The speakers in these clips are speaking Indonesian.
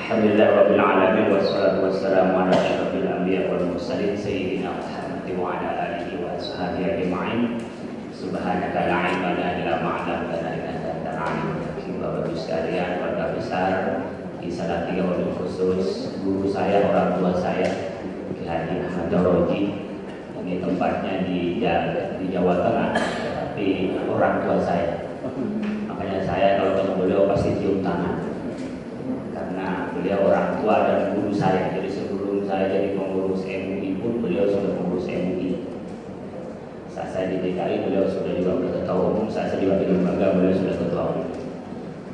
Alhamdulillahirabbil alamin wassalatu wassalamu ala asyrofil anbiya wal mursalin sayyidina Muhammad wa ala alihi wa ashabihi ajma'in. Subhanaka la ilma lana illa ma 'allamtana innaka antal alimul hakim. Bapak Ibu sekalian, keluarga besar di Salatiga wabil khusus guru saya, orang tua saya Ki Haji Ahmad Doroji. Ini tempatnya di Jawa Tengah, tapi orang tua saya. Makanya saya kalau ketemu beliau pasti cium tangan. Karena beliau orang tua dan guru saya. Jadi sebelum saya jadi pengurus MUI pun beliau sudah pengurus MUI. Saat saya di DKI beliau sudah juga ketua umum. Saat saya juga di lembaga beliau sudah ketua umum.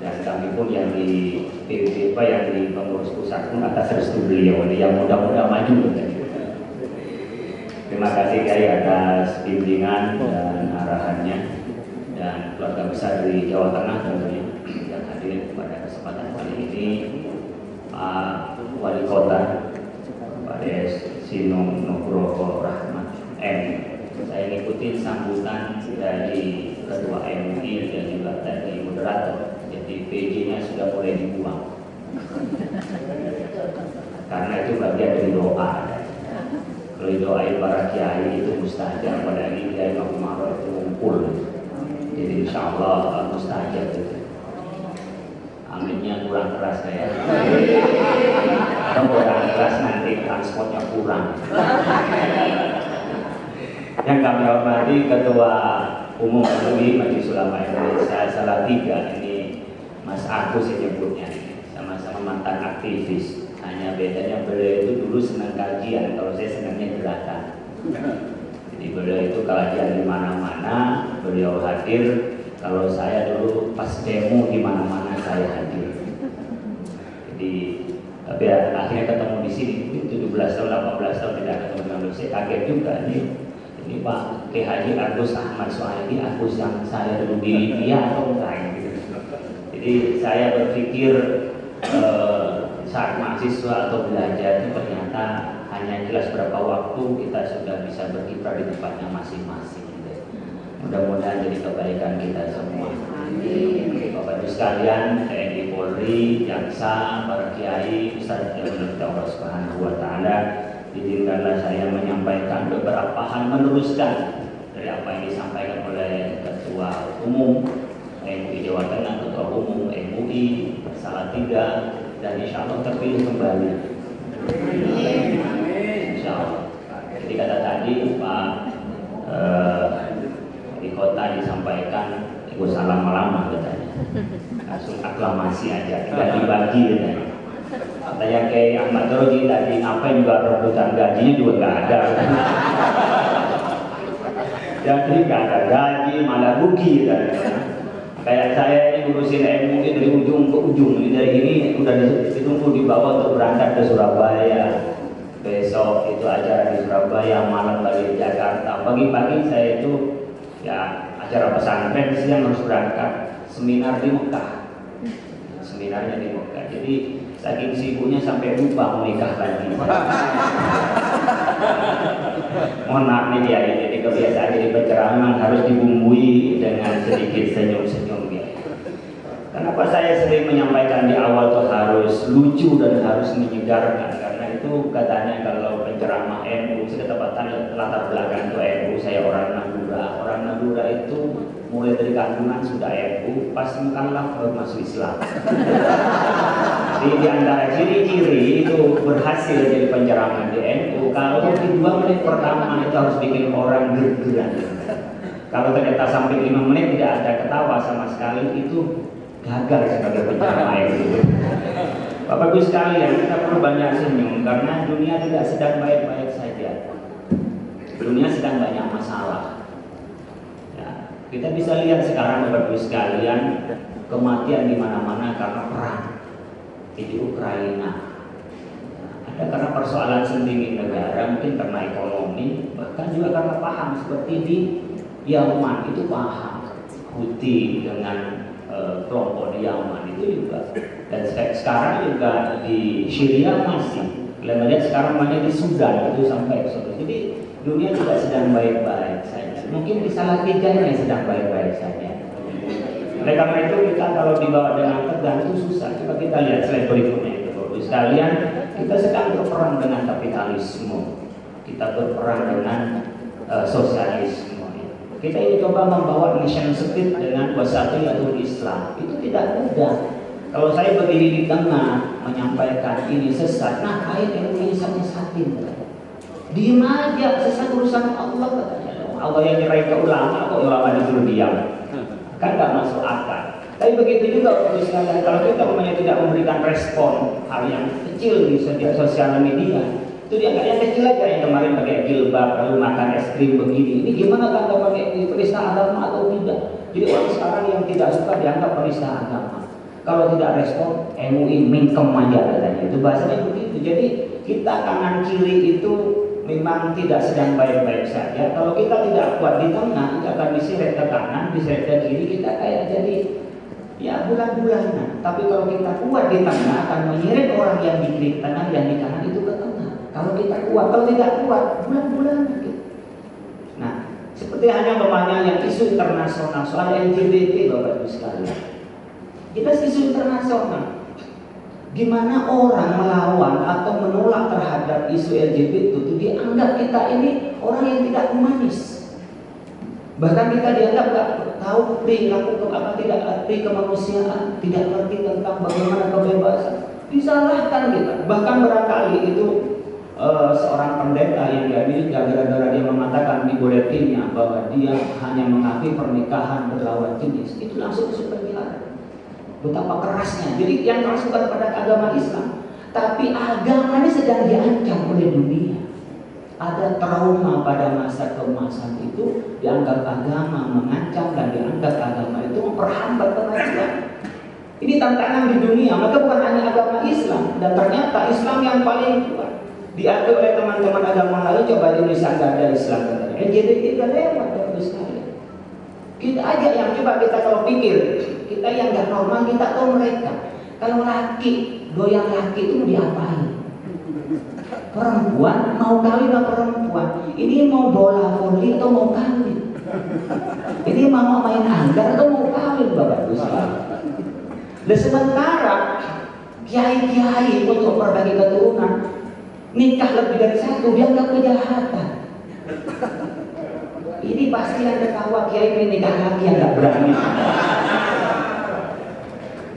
Dan kami pun yang di PBB yang di pengurus pusat pun atas restu beliau. Yang mudah-mudahan maju. Terima kasih Kiai atas bimbingan dan arahannya, dan keluarga besar di Jawa Tengah tentunya yang hadir pada kesempatan kali ini. Pak Wali Kota Pak Des Sinong Nugroho Rahmat M. Saya ngikutin sambutan dari Ketua MUI dan juga dari moderator. Jadi PJ-nya sudah mulai dibuang karena itu bagian dari doa. Kalau doain para kiai itu mustajab, padahal kiai Umar itu ngumpul. Jadi insya Allah mustajab itu. Aminnya kurang keras saya. Kalau kurang keras nanti transportnya kurang. Yang kami hormati Ketua Umum MUI Majelis Ulama Indonesia Salatiga, ini Mas Agus yang nyebutnya, sama-sama mantan aktivis. Hanya bedanya beliau itu dulu senang kajian, kalau saya senangnya gerakan. Jadi beliau itu kajian di mana-mana, beliau hadir. Kalau saya dulu pas demo di mana-mana saya hadir. Jadi tapi akhirnya ketemu di sini 17 tahun, 18 tahun tidak ketemu dengan beliau. Saya kaget juga nih. Ini Pak Kiai Haji Agus Ahmad Sohaili, Agus yang saya dulu di dia atau enggak gitu. Jadi saya berpikir saat mahasiswa atau belajar itu ternyata hanya jelas berapa waktu kita sudah bisa berkiprah di tempatnya masing-masing. Mudah-mudahan jadi kebaikan kita semua. Bapak Ibu sekalian, TNI Polri, jaksa, para kiai, ustaz yang menurut Allah Subhanahu wa taala, izinkanlah saya menyampaikan beberapa hal, meneruskan dari apa yang disampaikan oleh Ketua Umum MUI Jawa Tengah, Ketua Umum MUI Salatiga, dan insya Allah terpilih kembali. Insya Allah. Jadi kata tadi Pak di kota disampaikan, ibu salam lama katanya, langsung aklamasi aja, tidak dibagi katanya. Katanya kayak Ahmad Doroji tadi apa juga rebutan gajinya juga nggak ada. Jadi nggak ada gaji malah rugi katanya. Kayak saya ini ngurusin MUI dari ujung ke ujung, ini dari ini udah ditunggu di bawah untuk berangkat ke Surabaya. Besok itu acara di Surabaya, malam balik di Jakarta. Pagi-pagi saya itu ya acara pesantren, siang harus berangkat seminar di Mekah. Seminarnya di Mekah. Jadi saking sibuknya sampai lupa menikah lagi. Mohon maaf nih ya, jadi kebiasaan jadi penceramah harus dibumbui dengan sedikit senyum-senyum gitu. Kenapa saya sering menyampaikan di awal tuh harus lucu dan harus menyegarkan? Karena itu katanya kalau penceramah NU, ketepatan latar belakang itu NU, saya orang Madura. Orang Madura itu mulai dari kandungan sudah NU, pas mukallaf baru masuk Islam. Jadi di antara ciri-ciri itu berhasil jadi penceramah di NU, kalau di 2 menit pertama itu harus bikin orang ger-geran. Kalau ternyata sampai 5 menit tidak ada ketawa sama sekali, itu gagal sebagai penceramah NU. Bapak Ibu sekalian, kita perlu banyak senyum karena dunia tidak sedang baik-baik saja. Dunia sedang banyak masalah. Ya, kita bisa lihat sekarang Bapak Ibu sekalian, kematian di mana-mana karena perang di Ukraina. Ada karena persoalan sendiri negara, mungkin karena ekonomi, bahkan juga karena paham seperti di Yaman itu paham Houthi dengan kelompok di Yaman itu juga, dan sekarang juga di Syria masih. Kalian lihat sekarang banyak di Sudan itu sampai eksodus. Jadi dunia tidak sedang baik-baik saja. Mungkin di Salatiga yang sedang baik-baik saja. Oleh karena itu kita kalau dibawa dengan tegang itu susah. Coba kita lihat slide berikutnya itu Bapak Ibu sekalian, kita sedang berperang dengan kapitalisme, kita berperang dengan sosialisme. Kita ini coba membawa nation state dengan Wasabiyatul Islam, itu tidak mudah. Kalau saya berdiri di tengah menyampaikan ini sesat, nah ayat yang ini sesat-sesatin. Diem aja, sesat urusan Allah katanya. Allah yang nyerai ke ulama, kok ulama disuruh diam? Kan nggak masuk akal. Tapi begitu juga sekalian, kalau kita tidak memberikan respon hal yang kecil di sosial media, itu dia nggak yang kecil aja, yang kemarin pakai jilbab lalu makan es krim begini. Ini gimana kan pakai penista agama atau tidak? Jadi orang sekarang yang tidak suka dianggap penista agama. Kalau tidak respon, MUI mingkem aja katanya. Itu bahasanya begitu. Jadi kita kanan kiri itu memang tidak sedang baik-baik saja. Kalau kita tidak kuat di tengah, kita akan diseret ke kanan, diseret ke kiri, kita kayak jadi ya bulan-bulanan. Tapi kalau kita kuat di tengah, akan menyeret orang yang di kiri tengah, yang di kanan itu ke tengah. Kalau kita kuat, kalau tidak kuat, bulan-bulanan gitu. Nah, seperti hanya umpamanya yang isu internasional soal LGBT, Bapak Ibu sekalian. Kita isu internasional. Gimana orang melawan atau menolak terhadap isu LGBT itu dianggap kita ini orang yang tidak humanis. Bahkan kita dianggap nggak tahu perilaku apa, tidak arti kemanusiaan, tidak ngerti tentang bagaimana kebebasan. Disalahkan kita. Bahkan barangkali itu seorang pendeta yang di Amerika gara-gara dia mengatakan di buletinnya bahwa dia hanya mengakui pernikahan berlawan jenis, itu langsung masuk penjara. Betapa kerasnya. Jadi yang keras bukan pada agama Islam, tapi agama ini sedang diancam oleh dunia. Ada trauma pada masa keemasan itu, dianggap agama mengancam dan dianggap agama itu memperhambat kemajuan. Ini tantangan di dunia, maka bukan hanya agama Islam, dan ternyata Islam yang paling kuat diakui oleh teman-teman agama lain. Coba di Indonesia nggak ada Islam katanya, LGBT nggak lewat terus sekali. Kita aja yang coba kita kalau pikir, kita yang nggak normal, kita tahu mereka. Kalau laki, goyang laki itu mau diapain? Perempuan mau kawin sama perempuan, ini mau bola voli atau mau kawin? Ini mau main anggar atau mau kawin, Bapak Ibu sekalian? Dan sementara kiai-kiai untuk berbagi keturunan nikah lebih dari satu, dianggap kejahatan. Ini pasti yang ketawa kiai ini nikah lagi yang nggak berani.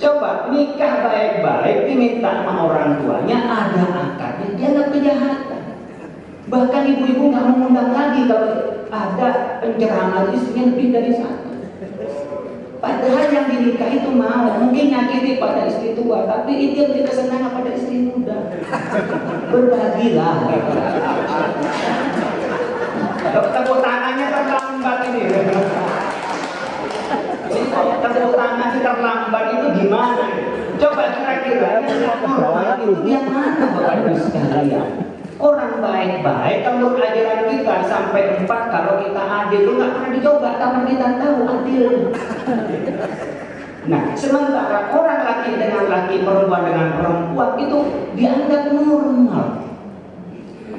Coba nikah baik-baik diminta sama orang tuanya, ada akadnya, dia nggak kejahatan. Bahkan ibu-ibu nggak mengundang lagi kalau ada pencerahan istrinya lebih dari satu. Padahal yang dinikah itu mau, mungkin nyakiti pada istri tua, tapi itu beri kesenangan pada istri muda. Berbagilah. Tepuk tangannya terlambat ini. Tepuk tangan terlambat itu gimana? Coba kira-kira itu yang mana Bapak Ibu sekalian? Orang baik-baik kalau ajaran kita sampai 4, kalau kita adil itu nggak pernah dicoba, kapan kita tahu adil. Nah, sementara orang laki dengan laki, perempuan dengan perempuan itu dianggap normal.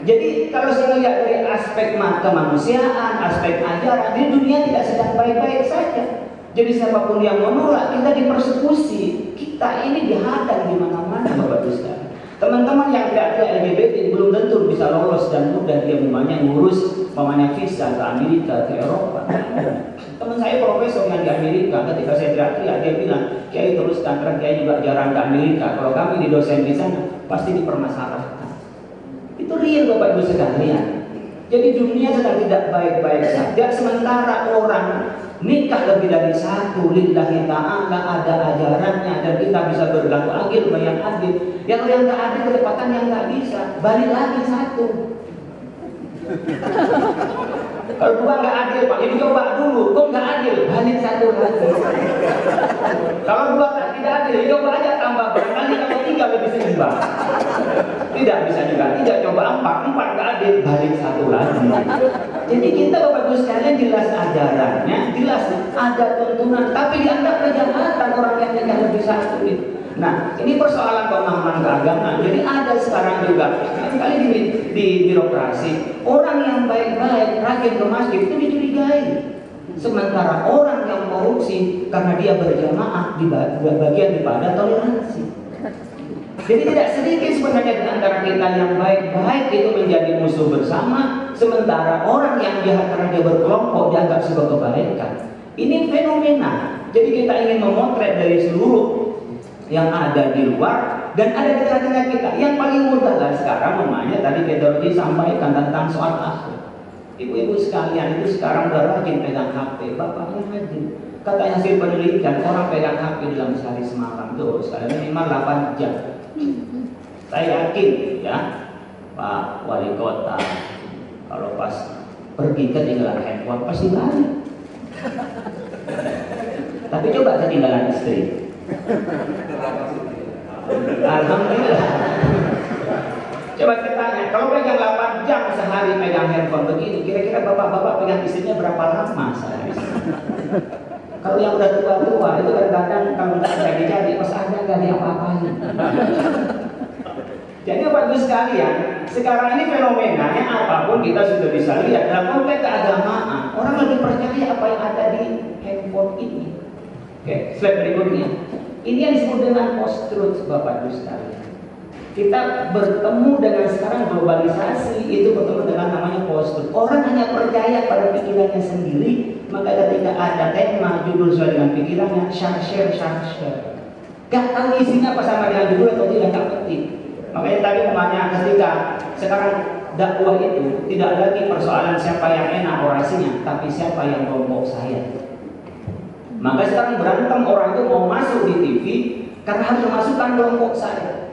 Jadi kalau saya lihat dari aspek kemanusiaan, aspek ajaran, di dunia tidak sedang baik-baik saja. Jadi siapapun yang menolak, kita dipersekusi, kita ini dihadang di mana-mana, Bapak Ibu sekalian. Teman-teman yang tidak ada LGBT belum tentu bisa lolos dan mudah dia ngurus visa ke Amerika, ke Eropa. Teman saya profesor yang di Amerika, ketika saya teriak-teriak dia bilang, Kiai teruskan, karena Kiai juga jarang ke Amerika. Kalau kami di dosen di sana pasti dipermasalahkan. Itu real Bapak Ibu sekalian. Jadi dunia sedang tidak baik-baik saja, sementara orang nikah lebih dari satu, lillahi ta'ala, ada ajarannya, dan kita bisa berlaku adil, yang adil. Yang nggak adil ketepatan yang nggak bisa, balik lagi satu. Kalau dua nggak adil Pak, ini coba dulu, kok nggak adil, balik satu lagi. Kalau dua tidak adil, coba aja tambah barangkali kalau 3 lebih seimbang. Tidak bisa juga, tidak coba 4 nggak adil, balik satu lagi. Jadi kita Bapak Ibu sekalian jelas ajarannya, jelas ada tuntunan, tapi dianggap kejahatan orang yang tidak lebih satu itu. Nah, ini persoalan pemahaman keagamaan. Jadi ada sekarang juga sekali di birokrasi, orang yang baik-baik rajin ke masjid itu dicurigai. Sementara orang yang korupsi karena dia berjamaah di bagian daripada toleransi. Jadi tidak sedikit sebenarnya di antara kita yang baik-baik itu menjadi musuh bersama, sementara orang yang jahat karena dia berkelompok dianggap sebuah kebaikan. Ini fenomena. Jadi kita ingin memotret dari seluruh yang ada di luar dan ada di tengah-tengah kita. Yang paling mudah lah sekarang namanya tadi Kedorji sampaikan tentang soal akhlak. Ibu-ibu sekalian itu sekarang udah rajin pegang HP, bapaknya rajin. Katanya hasil penelitian orang pegang HP dalam sehari semalam tuh sekalian minimal 8 jam. Saya yakin ya Pak Wali Kota kalau pas pergi ketinggalan handphone pasti balik. Tapi coba ketinggalan istri. Alhamdulillah. Coba kita tanya, kalau pegang 8 jam sehari pegang handphone begini, kira-kira bapak-bapak pegang istrinya berapa lama sehari? Kalau yang udah tua-tua itu kadang-kadang kalau nggak jadi pas ada nggak diapa-apain. Jadi Bapak Ibu sekalian, sekarang ini fenomenanya apapun kita sudah bisa lihat dalam konteks keagamaan. Orang lebih percaya apa yang ada di handphone ini. Oke, slide berikutnya. Ini yang disebut dengan post-truth Bapak Ibu sekalian. Kita bertemu dengan sekarang globalisasi itu bertemu dengan namanya post-truth. Orang hanya percaya pada pikirannya sendiri, maka ketika ada tema judul sesuai dengan pikirannya, share. Gak tahu isinya apa sama dengan judul atau tidak, gak penting. Makanya tadi umpamanya ketika sekarang dakwah itu tidak lagi persoalan siapa yang enak orasinya, tapi siapa yang kelompok saya. Maka sekarang berantem orang itu mau masuk di TV karena harus memasukkan kelompok saya.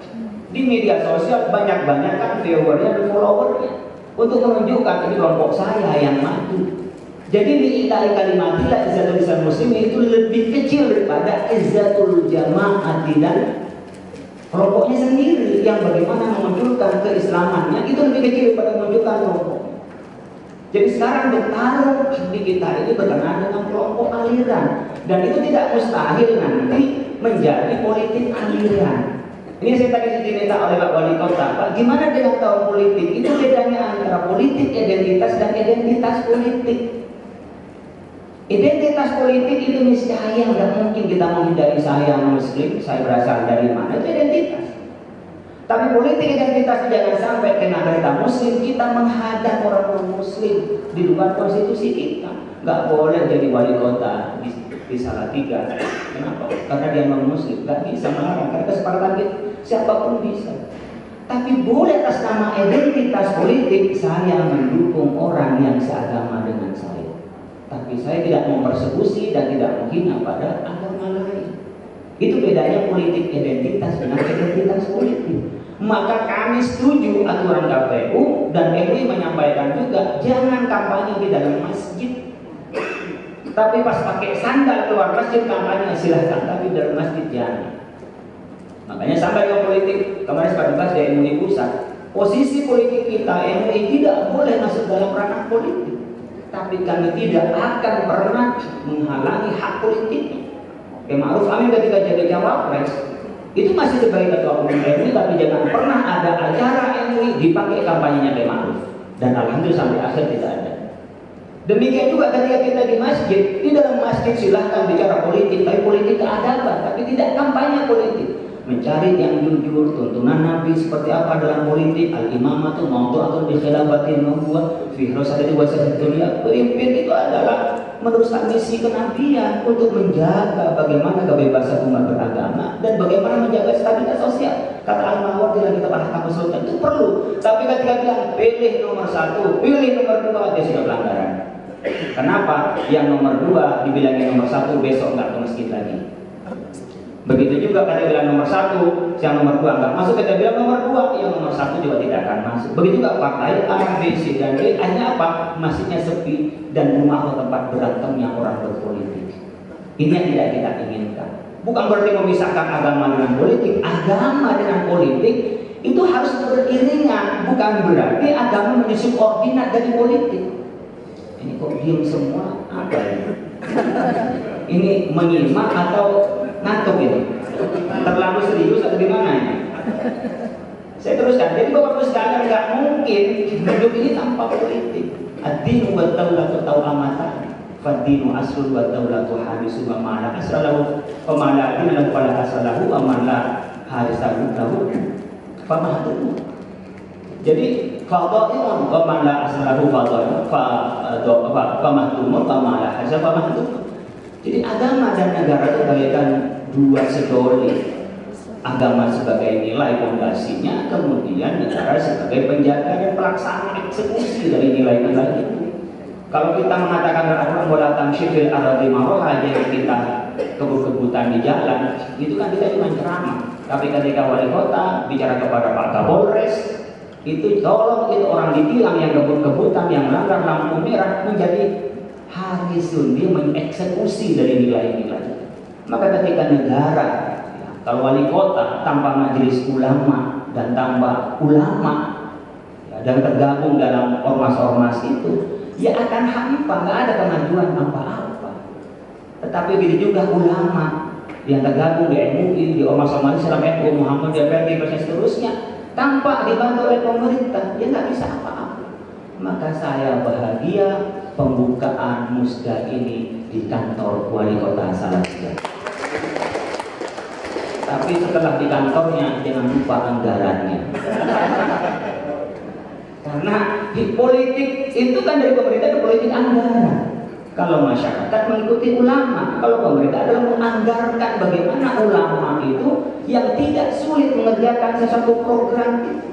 Di media sosial banyak-banyak kan viewernya dan followernya untuk menunjukkan ini kelompok saya yang maju. Jadi lillahi kalimatillah izzatul lisan muslim itu lebih kecil daripada izzatul jamaah dan kelompoknya sendiri yang bagaimana memunculkan keislamannya itu lebih kecil daripada memunculkan kelompok. Jadi sekarang bertarung di kita ini berkenaan dengan kelompok aliran dan itu tidak mustahil nanti menjadi politik aliran. Ini saya tadi diminta oleh Pak Wali Kota, Pak, gimana dengan tahun politik? Itu bedanya antara politik identitas dan identitas politik. Identitas politik itu niscaya nggak mungkin kita menghindari saya muslim, saya berasal dari mana, itu identitas. Tapi politik identitas jangan sampai kena kereta muslim, kita menghadap orang muslim di luar konstitusi kita. Nggak boleh jadi wali kota di Salatiga. Kenapa? Karena dia non muslim, nggak bisa melarang. Karena kesepakatan kita, siapapun bisa. Tapi boleh atas nama identitas politik saya mendukung orang yang seagama dengan saya. Tapi saya tidak mempersekusi dan tidak menghina pada agama lain. Itu bedanya politik identitas dengan identitas politik. Maka kami setuju aturan KPU dan MUI menyampaikan juga jangan kampanye di dalam masjid. Tapi pas pakai sandal keluar masjid kampanye silahkan, tapi dalam masjid jangan. Makanya sampai ke politik kemarin sempat dibahas di MUI pusat. Posisi politik kita MUI tidak boleh masuk dalam ranah politik. Tapi kami tidak akan pernah menghalangi hak politiknya. Ma'ruf Amin ketika jadi cawapres itu masih sebagai ketua umum MUI, tapi jangan pernah ada acara MUI dipakai kampanyenya Ma'ruf. Dan alhamdulillah sampai akhir tidak ada. Demikian juga ketika kita di masjid, di dalam masjid silahkan bicara politik, tapi politik keadaban, tapi tidak kampanye politik. Mencari yang jujur, tuntunan Nabi seperti apa dalam politik, al-imamatu mawdu'atun bi khilafatin membuat fi rasadati wasat dunia. Pemimpin itu adalah meneruskan misi kenabian untuk menjaga bagaimana kebebasan umat beragama dan bagaimana menjaga stabilitas sosial. Kata Al-Mawardi dalam kitab Al-Ahkam Sultan itu perlu. Tapi ketika bilang pilih nomor 1, pilih nomor 2, dia sudah pelanggaran. Kenapa? Yang nomor 2 dibilangin nomor 1 besok nggak ke masjid lagi. Begitu juga kada bilang nomor 1, yang nomor 2 nggak masuk, kada bilang nomor 2, yang nomor 1 juga tidak akan masuk. Begitu juga partai A, B, C, dan D, hanya apa? Masjidnya sepi dan rumah atau tempat berantemnya orang berpolitik. Ini yang tidak kita inginkan. Bukan berarti memisahkan agama dengan politik. Agama dengan politik itu harus beriringan. Bukan berarti agama menjadi subordinat dari politik. Ini kok diam semua? Apa ini? Ini menyimak atau ngantuk ini? Terlalu serius atau gimana ini? Saya teruskan. Jadi Bapak-Ibu sekalian nggak mungkin hidup ini tanpa politik. Ad-dinu wa daulatu tawamatan. Fad-dinu aslun wa daulatu hadisu wa ma'ala asralahu wa ma'ala dina lahu fala asralahu wa ma'ala Haris tahu famahtumu. Jadi fadhailun wa man la aslahu fadhailun famahtumu wa la haza famahtumu. Jadi agama dan negara itu bagaikan dua sejoli. Agama sebagai nilai fondasinya, kemudian negara sebagai penjaga dan pelaksana eksekusi dari nilai-nilai itu. Kalau kita mengatakan Al-Quran wala tamshi fil ardi maraha, jadi kita kebut-kebutan di jalan, itu kan kita cuma ceramah. Tapi ketika wali kota bicara kepada Pak Kapolres, itu tolong itu orang ditilang yang kebut-kebutan, yang melanggar lampu merah, menjadi harisun, dia mengeksekusi dari nilai-nilai. Maka ketika negara, kalau wali kota tanpa majelis ulama dan tanpa ulama dan tergabung dalam ormas-ormas itu, ya akan hampa, nggak ada kemajuan apa-apa. Tetapi begitu juga ulama yang tergabung di MUI, di ormas-ormas Islam, NU, Muhammadiyah, PKI, dan seterusnya, tanpa dibantu oleh pemerintah, ya nggak bisa apa-apa. Maka saya bahagia pembukaan musda ini di kantor wali kota Salatiga. Tapi setelah di kantornya jangan lupa anggarannya. Karena di politik itu kan dari pemerintah ke politik anggaran. Kalau masyarakat mengikuti ulama, kalau pemerintah adalah menganggarkan bagaimana ulama itu yang tidak sulit mengerjakan sesuatu program itu.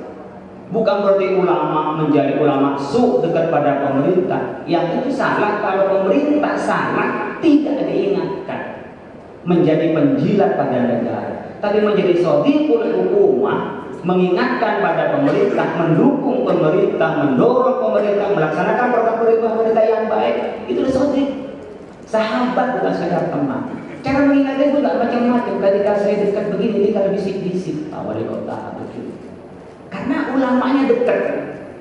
Bukan berarti ulama menjadi ulama dekat pada pemerintah. Yang itu salah. Kalau pemerintah salah tidak diingatkan, menjadi penjilat pada negara. Tapi menjadi shadiqul hukumah, mengingatkan pada pemerintah, mendukung pemerintah, mendorong pemerintah melaksanakan program pemerintah yang baik, itu adalah shadiq. Sahabat bukan sekedar teman. Cara mengingatkan itu nggak macam-macam. Ketika saya dekat begini, tinggal bisik-bisik, Pak Wali Kota begitu. Karena ulamanya dekat.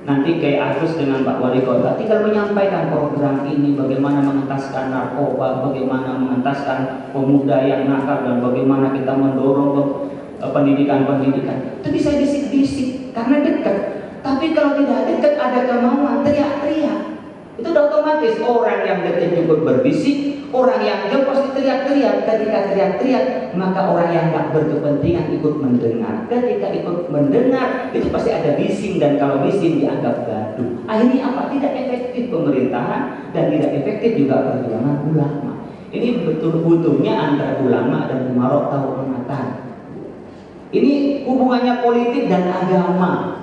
Nanti kayak Agus dengan Pak Wali Kota tinggal menyampaikan program ini, bagaimana mengentaskan narkoba, bagaimana mengentaskan pemuda yang nakal, dan bagaimana kita mendorong pendidikan-pendidikan. Itu bisa bisik-bisik karena dekat. Tapi kalau tidak dekat, ada kemauan teriak-teriak, itu udah otomatis orang yang dekat ikut berbisik, orang yang jauh pasti teriak-teriak. Ketika teriak-teriak, maka orang yang nggak berkepentingan ikut mendengar. Ketika ikut mendengar, itu pasti ada bising, dan kalau bising dianggap gaduh. Akhirnya apa? Tidak efektif pemerintahan dan tidak efektif juga perjuangan ulama. Ini betul butuhnya antara ulama dan umarok tahu amatan. Ini hubungannya politik dan agama.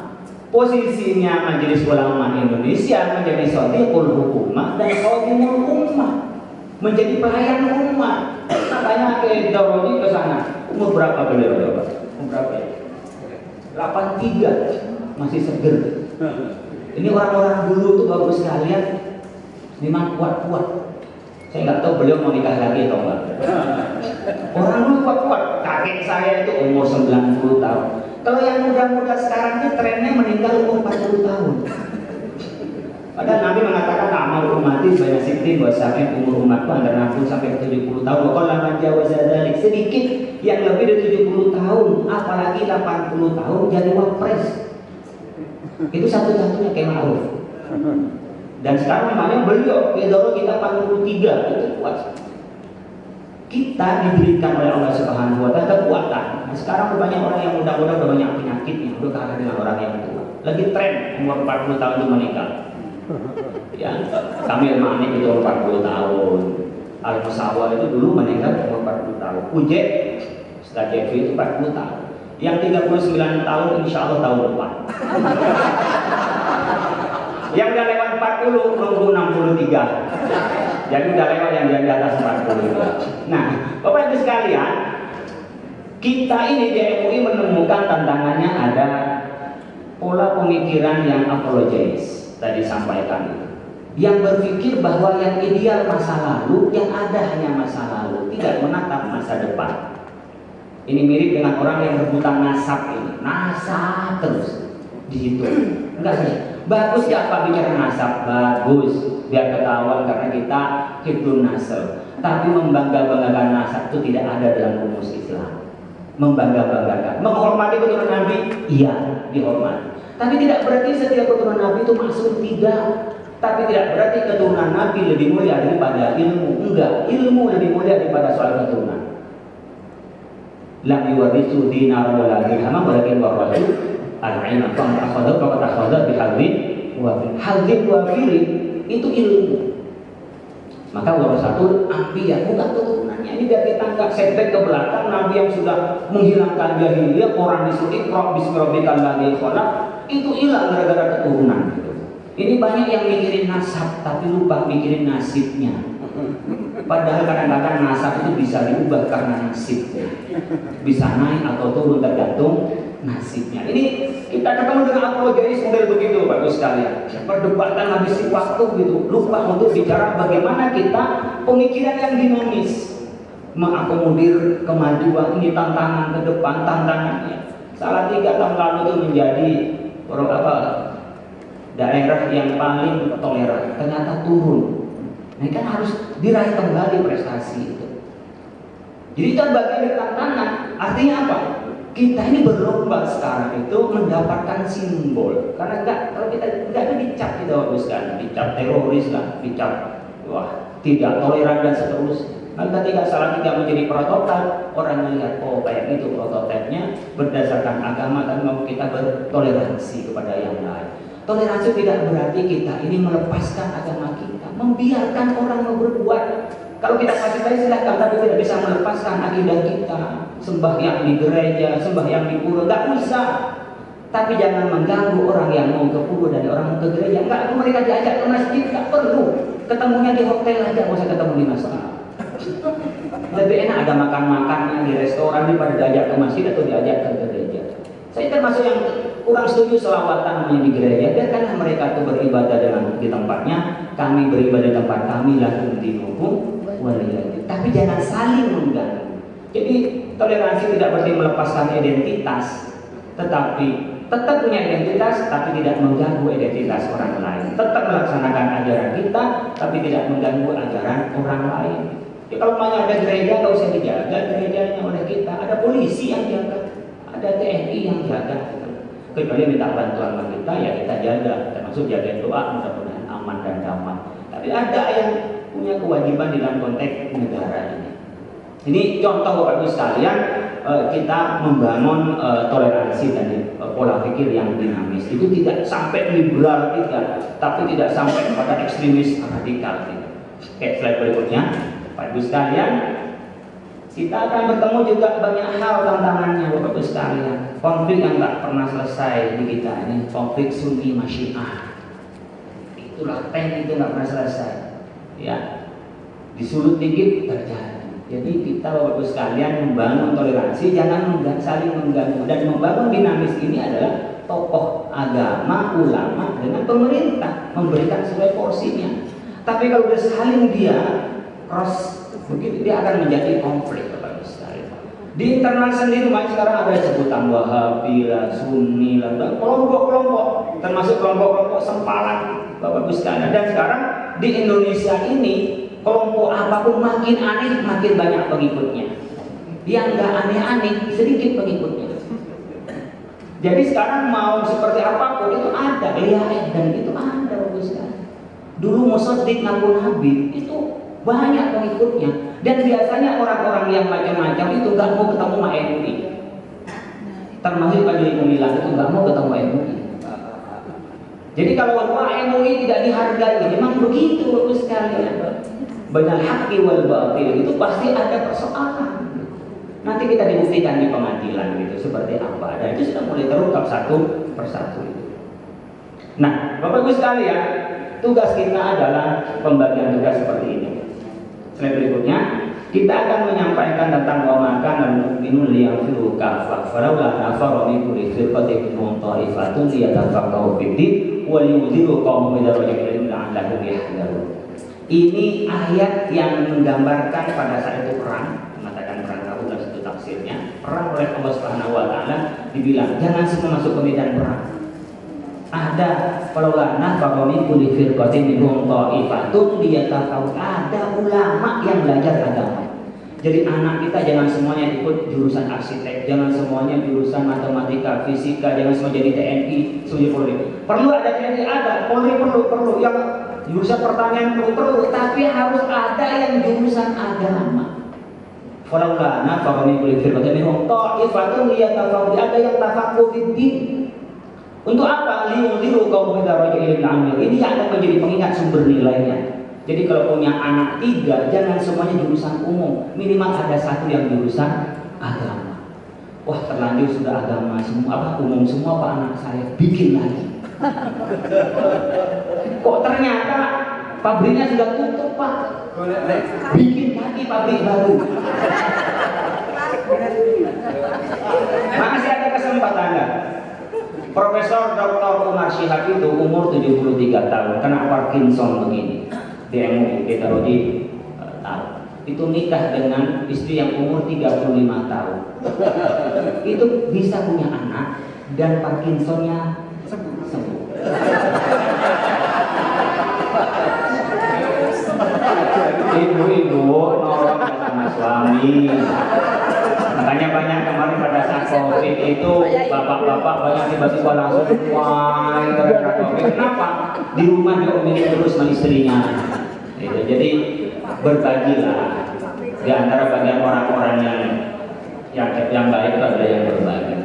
Posisinya Majelis Ulama Indonesia menjadi shadiqul hukumah dan khadimul ummah, menjadi pelayan umat. Makanya ke Daurodi ke sana. Umur berapa beliau? Umur berapa ya? 83, masih seger. Ini orang-orang dulu tuh bagus sekalian, memang kuat-kuat. Saya nggak tahu beliau mau nikah lagi atau enggak. Orang dulu kuat-kuat. Kakek saya itu umur 90 tahun. Kalau yang muda-muda sekarang itu trennya meninggal umur 40 tahun. Padahal Nabi mengatakan amal umati banyak sikti bahwa sampai umur umatku antara 60 sampai 70 tahun. Kalau lama jauh zadalik, sedikit yang lebih dari 70 tahun, apalagi 80 tahun jadi wapres. Itu satu-satunya kayak Ma'ruf. Dan sekarang namanya beliau Pedro kita 43, itu kuat. Kita diberikan oleh Allah Subhanahu wa Ta'ala kekuatan. Nah, sekarang banyak orang yang muda-muda udah banyak penyakitnya, udah kalah dengan orang yang tua. Lagi tren umur 40 tahun itu meninggal. Ya, Kamil Manik itu umur 40 tahun. Al Musawar itu dulu meninggal umur 40 tahun. Ujek Stajevi itu 40 tahun. Yang 39 tahun insya Allah tahun depan. Yang udah lewat 40 nunggu 63. Jadi udah lewat yang di atas 40. Nah, Bapak Ibu sekalian, kita ini di MUI menemukan tantangannya ada pola pemikiran yang apologis tadi sampaikan, yang berpikir bahwa yang ideal masa lalu, yang ada hanya masa lalu, tidak menatap masa depan. Ini mirip dengan orang yang rebutan nasab ini, nasab terus dihitung. Enggak sih, bagus ya Pak bicara nasab, bagus biar ketahuan karena kita hitung nasab. Tapi membangga-banggakan nasab itu tidak ada dalam rumus Islam. Membangga-banggakan, menghormati keturunan Nabi, iya dihormati. Tapi tidak berarti setiap keturunan Nabi itu maksum, tidak. Tapi tidak berarti keturunan Nabi lebih mulia daripada ilmu. Enggak, ilmu lebih mulia daripada soal keturunan. lam yuwarisu dinar wala dirham walakin warathu al-ilma fa akhadha fa akhadha bihadzin wafir itu ilmu. Maka warasatul anbiya bukan keturunannya. Ini biar kita nggak setback ke belakang. Nabi yang sudah menghilangkan jahiliyah, orang disuruh iqra bismi rabbikal ladzi khalaq, itu hilang gara-gara keturunan. Ini banyak yang mikirin nasab tapi lupa mikirin nasibnya. Padahal kadang-kadang nasab itu bisa diubah karena nasib, bisa naik atau turun tergantung nasibnya. Ini kita ketemu dengan apologetis model begitu, Bapak sekalian. Perdebatan habis waktu gitu, lupa untuk bicara bagaimana kita pemikiran yang dinamis, mengakomodir kemajuan. Ini tantangan ke depan, tantangannya. Salah 3 tahun lalu itu menjadi daerah yang paling toleran, ternyata turun. Nah, kan harus diraih kembali prestasi itu. Jadi itu bagian dari tantangan. Artinya apa? Kita ini berlomba sekarang itu mendapatkan simbol. Karena kalau kita enggak ada dicap kita baguskan, dicap teroris lah, dicap wah tidak toleran dan seterusnya. Nah, ketika salah 3 menjadi prototip, orang melihat oh kayak gitu prototipnya berdasarkan agama dan mau kita bertoleransi kepada yang lain. Toleransi tidak berarti kita ini melepaskan agama kita, membiarkan orang berbuat. Kalau kita kasih tahu silakan, tapi tidak bisa melepaskan akidah kita. Sembahyang di gereja, sembahyang di pura, nggak usah. Tapi jangan mengganggu orang yang mau ke pura dan orang mau ke gereja. Nggak, mereka diajak ke masjid, nggak perlu. Ketemunya di hotel aja, nggak usah ketemu di masjid. Lebih enak ada makan-makannya di restoran daripada diajak ke masjid atau diajak ke gereja. Saya termasuk yang kurang setuju selawatan di gereja. Biarkanlah mereka itu beribadah di tempatnya, kami beribadah di tempat kami, lakum dinukum waliyadin. Tapi jangan saling mengganggu. Jadi toleransi tidak berarti melepaskan identitas, tetapi tetap punya identitas, tapi tidak mengganggu identitas orang lain. Tetap melaksanakan ajaran kita, tapi tidak mengganggu ajaran orang lain. Jadi kalau ada gereja, nggak usah dijaga gerejanya oleh kita. Ada polisi yang jaga, ada TNI yang jaga. Kecuali minta bantuan sama kita, ya kita jaga, termasuk jaga doa, mudah-mudahan aman dan damai. Tapi ada yang punya kewajiban dalam konteks negara ini. Ini contoh Bapak Ibu sekalian, kita membangun toleransi dan pola pikir yang dinamis. Itu tidak sampai liberal tidak, tapi tidak sampai kepada ekstremis radikal tidak. Oke, slide berikutnya, Bapak Ibu sekalian. Kita akan bertemu juga banyak hal tantangannya Bapak Ibu sekalian. Konflik yang tak pernah selesai di kita ini, konflik Sunni sama Syiah. Itulah itu nggak pernah selesai. Ya, disulut dikit terjadi. Jadi kita Bapak Ibu sekalian membangun toleransi, jangan saling mengganggu, dan membangun dinamis ini adalah tokoh agama, ulama dengan pemerintah memberikan sesuai porsinya. Tapi kalau udah saling dia cross begitu, dia akan menjadi konflik Bapak Ibu sekalian. Di internal sendiri sekarang ada sebutan Wahabi lah, Sunni lah, dan kelompok-kelompok, termasuk kelompok-kelompok sempalan Bapak Ibu sekalian. Dan sekarang di Indonesia ini kelompok apapun makin aneh, makin banyak pengikutnya. Yang nggak aneh-aneh, sedikit pengikutnya. Jadi sekarang mau seperti apapun itu ada, dan itu ada Bapak Ibu sekalian. Dulu Musaddiq ngaku Nabi itu banyak pengikutnya, dan biasanya orang-orang yang macam-macam itu nggak mau ketemu sama MUI. Termasuk Pak Juli Gumilang itu nggak mau ketemu MUI. Jadi kalau MUI tidak dihargai, memang begitu Bapak sekalian. Banyak haqqi wal batil itu pasti ada persoalan. Nanti kita dibuktikan di pengadilan gitu seperti apa. Dan itu sudah mulai terungkap satu persatu. Nah, Bapak Ibu sekalian, tugas kita adalah pembagian tugas seperti ini. Slide berikutnya, kita akan menyampaikan tentang wamakan dan mu'minun liyanfiru kafah falaula nafara min kulli firqatin minhum ta'ifatun liyatafaqahu fid-din wa liyunziru qaumahum idza raja'u ilaihim la'allahum yahdharun. Ini ayat yang menggambarkan pada saat itu perang, mengatakan perang Uhud dalam satu tafsirnya, perang oleh Allah Subhanahu wa taala dibilang jangan semua masuk ke medan perang. Ada falawlana faqami kulli firqatin minhum ta'ifatun liyatafaqahu, ada ulama yang belajar agama. Jadi anak kita jangan semuanya ikut jurusan arsitek, jangan semuanya jurusan matematika, fisika, jangan semua jadi TNI, semuanya Polri. Perlu ada TNI, ada Polri, perlu yang jurusan pertanian perlu, tapi harus ada yang jurusan agama. Falaula nafaru min kulli firqatin minhum ta'ifatun liyatafaqahu, ada yang tafaqquh fiddin. Untuk apa? Liyunziru qaum idza raja'u ilal amil. Ini akan menjadi pengingat sumber nilainya. Jadi kalau punya anak 3, jangan semuanya jurusan umum, minimal ada 1 yang jurusan agama. Wah, terlanjur sudah agama semua, umum semua Pak anak saya, bikin lagi. Kok ternyata pabriknya sudah tutup Pak, bikin lagi pabrik baru. Masih ada kesempatan Anda. Profesor Dr. Umar Syihab itu umur 73 tahun, kena Parkinson begini. Di MUI, ditaruh di itu nikah dengan istri yang umur 35 tahun. Itu bisa punya anak dan Parkinsonnya sembuh. Ibu-ibu nolong sama suami. Makanya banyak kemarin pada saat COVID itu bapak-bapak banyak tiba-tiba langsung wah gara-gara COVID. Kenapa? Di rumah diomelin terus sama istrinya. Gitu. Jadi berbagilah. Di antara bagian orang-orang yang baik itu ada yang berbagi.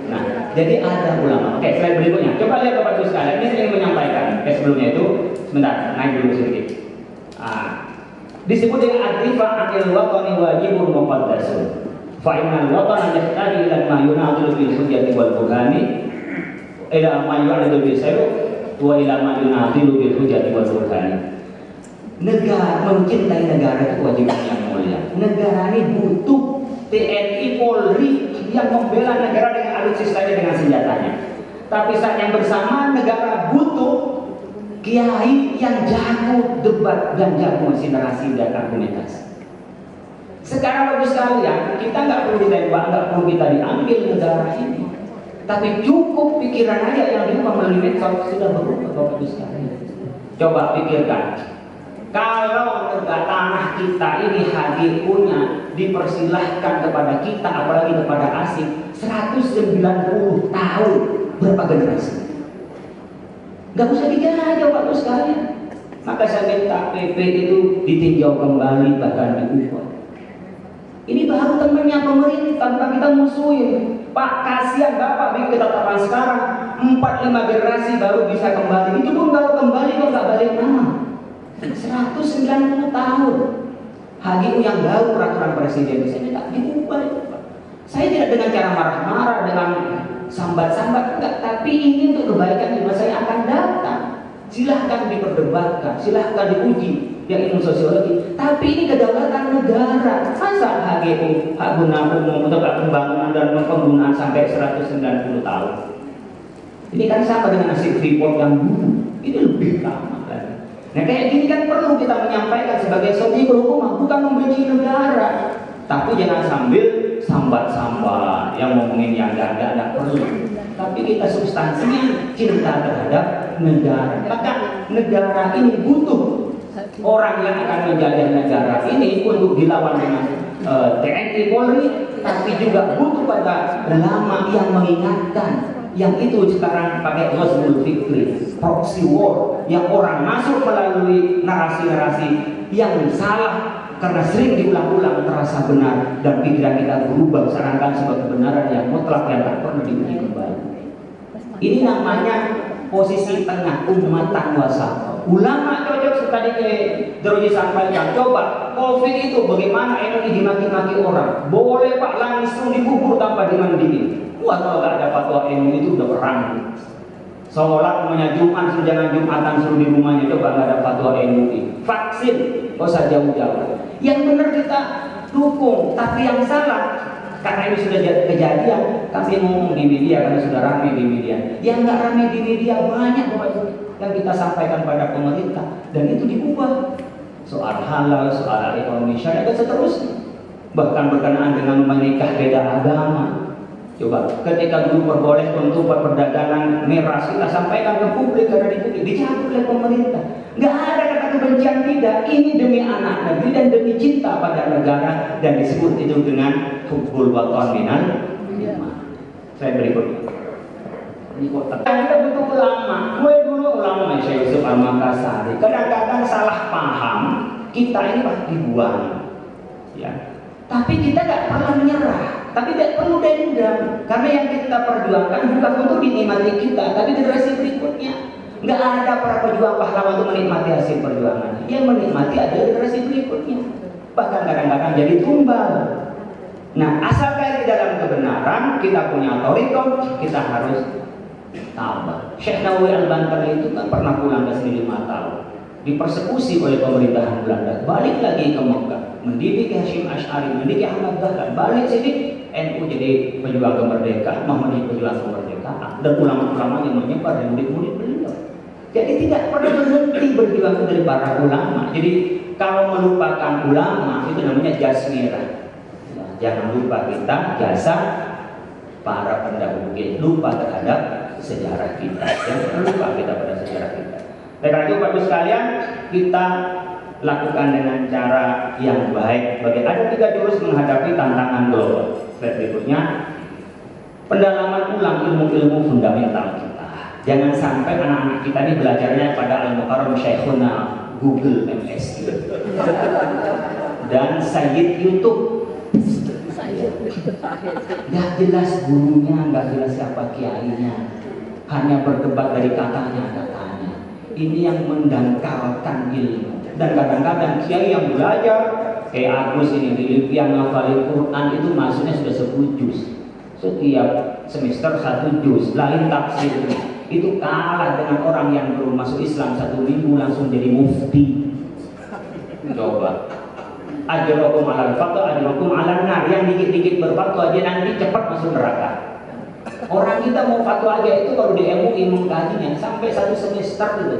Nah, jadi ada ulama. Oke, slide berikutnya. Coba lihat Bapak Ibu sekalian. Ini saya ingin menyampaikan. Sebelumnya itu, sebentar, naik dulu sedikit. Disebut dengan adrifah akil watani wajibun muqaddasun. Fa'innal watana yahtaju ila ma yunadilu bil hujjati wal burhani ila ma yunadilu bil sayru wa ila ma yunadilu bil hujjati wal burhani. Negara, mencintai negara itu kewajiban yang mulia. Negara ini butuh TNI, Polri yang membela negara dengan alutsistanya, dengan senjatanya. Tapi saat yang bersamaan negara butuh kiai yang jago debat dan jago mesin narasi dan argumentasi. Sekarang bagus sekalian, kita nggak perlu ditembak, nggak perlu kita diambil negara ini. Tapi cukup pikiran aja yang diubah melalui medsos sudah berubah Bapak Ibu sekalian. Coba pikirkan. Kalau negara tanah kita ini HGU-nya dipersilahkan kepada kita, apalagi kepada asing, 190 tahun, berapa generasi? Gak usah dijajah Bapak sekalian. Maka saya minta PP itu ditinjau kembali, bahkan diubah. Ini baru temannya pemerintah, bukan kita musuhin. Pak, kasihan Bapak bikin ketetapan sekarang 4-5 generasi baru bisa kembali. Itu pun kalau kembali kok nggak balik nama. 190 tahun HGU yang baru, peraturan presiden saya minta diubah itu Pak. Saya tidak dengan cara marah-marah, dengan sambat-sambat, enggak, tapi ini untuk kebaikan di masa yang akan datang. Silahkan diperdebatkan, silahkan diuji yang ilmu sosiologi, tapi ini kedaulatan negara. Masa HGU, hak guna umum untuk pembangunan dan penggunaan sampai 190 tahun? Ini kan sama dengan nasib Freeport yang dulu, ini lebih lama. Nah kayak gini kan perlu kita menyampaikan sebagai sodikul hukumah, bukan membenci negara, tapi jangan sambil sambat-sambat yang ngomongin yang enggak perlu. Tapi kita substansinya cinta terhadap negara. Maka negara ini butuh orang yang akan menjaga negara ini untuk dilawan dengan TNI Polri, tapi juga butuh pada ulama yang mengingatkan. Yang itu sekarang pakai ghazwul fikri, proxy war, yang orang masuk melalui narasi-narasi yang salah karena sering diulang-ulang terasa benar dan pikiran kita berubah seakan sebagai kebenaran yang mutlak yang tak pernah diuji kembali. Ini namanya posisi tengah, ummatan wasat. Ulama cocok tadi Droji sampaikan. Coba COVID itu bagaimana MUI dimaki-maki orang? Boleh Pak langsung dikubur tanpa dimandiin. Wah, kalau nggak ada fatwa MUI itu udah perang. Sholat namanya Jumat, jangan Jumatan suruh di rumahnya, coba nggak ada fatwa MUI. Vaksin, nggak usah jauh-jauh. Yang benar kita dukung, tapi yang salah karena ini sudah kejadian, kami ngomong di media karena sudah ramai di media. Yang nggak ramai di media banyak yang kita sampaikan pada pemerintah dan itu diubah. Soal halal, soal ekonomi syariah dan seterusnya. Bahkan berkenaan dengan menikah beda agama. Coba ketika dulu perbolehkan untuk perdagangan miras, kita sampaikan ke publik karena dicabut oleh pemerintah. Nggak ada kata kebencian, tidak. Ini demi anak negeri dan demi cinta pada negara dan disebut itu dengan hubbul watan minal iman. Saya berikutnya. Ini kota. Kita butuh ulama. Gue dulu ulama Syekh Yusuf Al-Makassari. Kadang-kadang salah paham, kita ini pasti dibuang. Ya. Tapi kita nggak pernah menyerah, tapi tidak perlu dendam, karena yang kita perjuangkan bukan untuk dinikmati kita, tapi generasi berikutnya. Nggak ada para pejuang pahlawan untuk menikmati hasil perjuangan. Yang menikmati adalah generasi berikutnya. Bahkan kadang-kadang jadi tumbal. Nah, asalkan di dalam kebenaran kita punya otoritas, kita harus tabah. Syekh Nawawi Al-Bantari itu kan pernah pulang ke sini 5 tahun, dipersekusi oleh pemerintahan Belanda, balik lagi ke Mekah, mendidik Hasyim Asy'ari, mendidik Ahmad Dahlan, balik sini NU jadi pejuang kemerdekaan, Muhammadiyah pejuang kemerdekaan, dan ulama-ulama yang menyebar dan murid-murid beliau. Jadi tidak pernah berhenti berjuang dari para ulama. Jadi kalau melupakan ulama itu namanya jas merah. Ya, jangan lupa kita jasa para pendahulu kita, lupa terhadap sejarah kita. Jangan lupa kita pada sejarah kita. Karena itu Bapak sekalian, kita lakukan dengan cara yang baik. Ada 3 jurus menghadapi tantangan global. Slide berikutnya, pendalaman ulang ilmu-ilmu fundamental kita. Jangan sampai anak-anak kita ini belajarnya pada Al-Mukarram Syekhuna Google MS dan Sayyid YouTube. Gak jelas gurunya, gak jelas siapa kiainya, hanya berdebat dari katanya. Ini yang mendangkalkan ilmu. Dan kadang-kadang kiai yang belajar kayak Agus ini di yang ngafalin Quran itu maksudnya sudah 10 juz. Setiap semester 1 juz, lain tafsir. Itu kalah dengan orang yang baru masuk Islam 1 minggu langsung jadi mufti. Coba. Ajrakum alal fatwa, ajrakum alal nar. Yang dikit-dikit berfatwa aja nanti cepat masuk neraka. Orang kita mau fatwa aja itu baru di MUI mengkajinya sampai 1 semester gitu.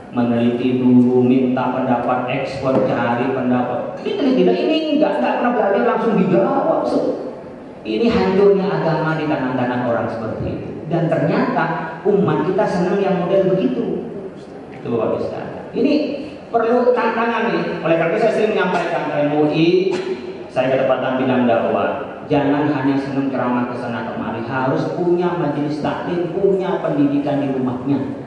Meneliti dulu, minta pendapat ekspor, cari pendapat. Ini enggak pernah belajar langsung dijawab. Ini hancurnya agama di tangan-tangan orang seperti itu. Dan ternyata umat kita senang yang model begitu. Itu Bapak Ustaz. Ini perlu tantangan nih. Oleh karena itu saya sering menyampaikan ke MUI, saya kedapatan bidang dakwah. Jangan hanya senang ceramah ke sana kemari, harus punya majelis taklim, punya pendidikan di rumahnya.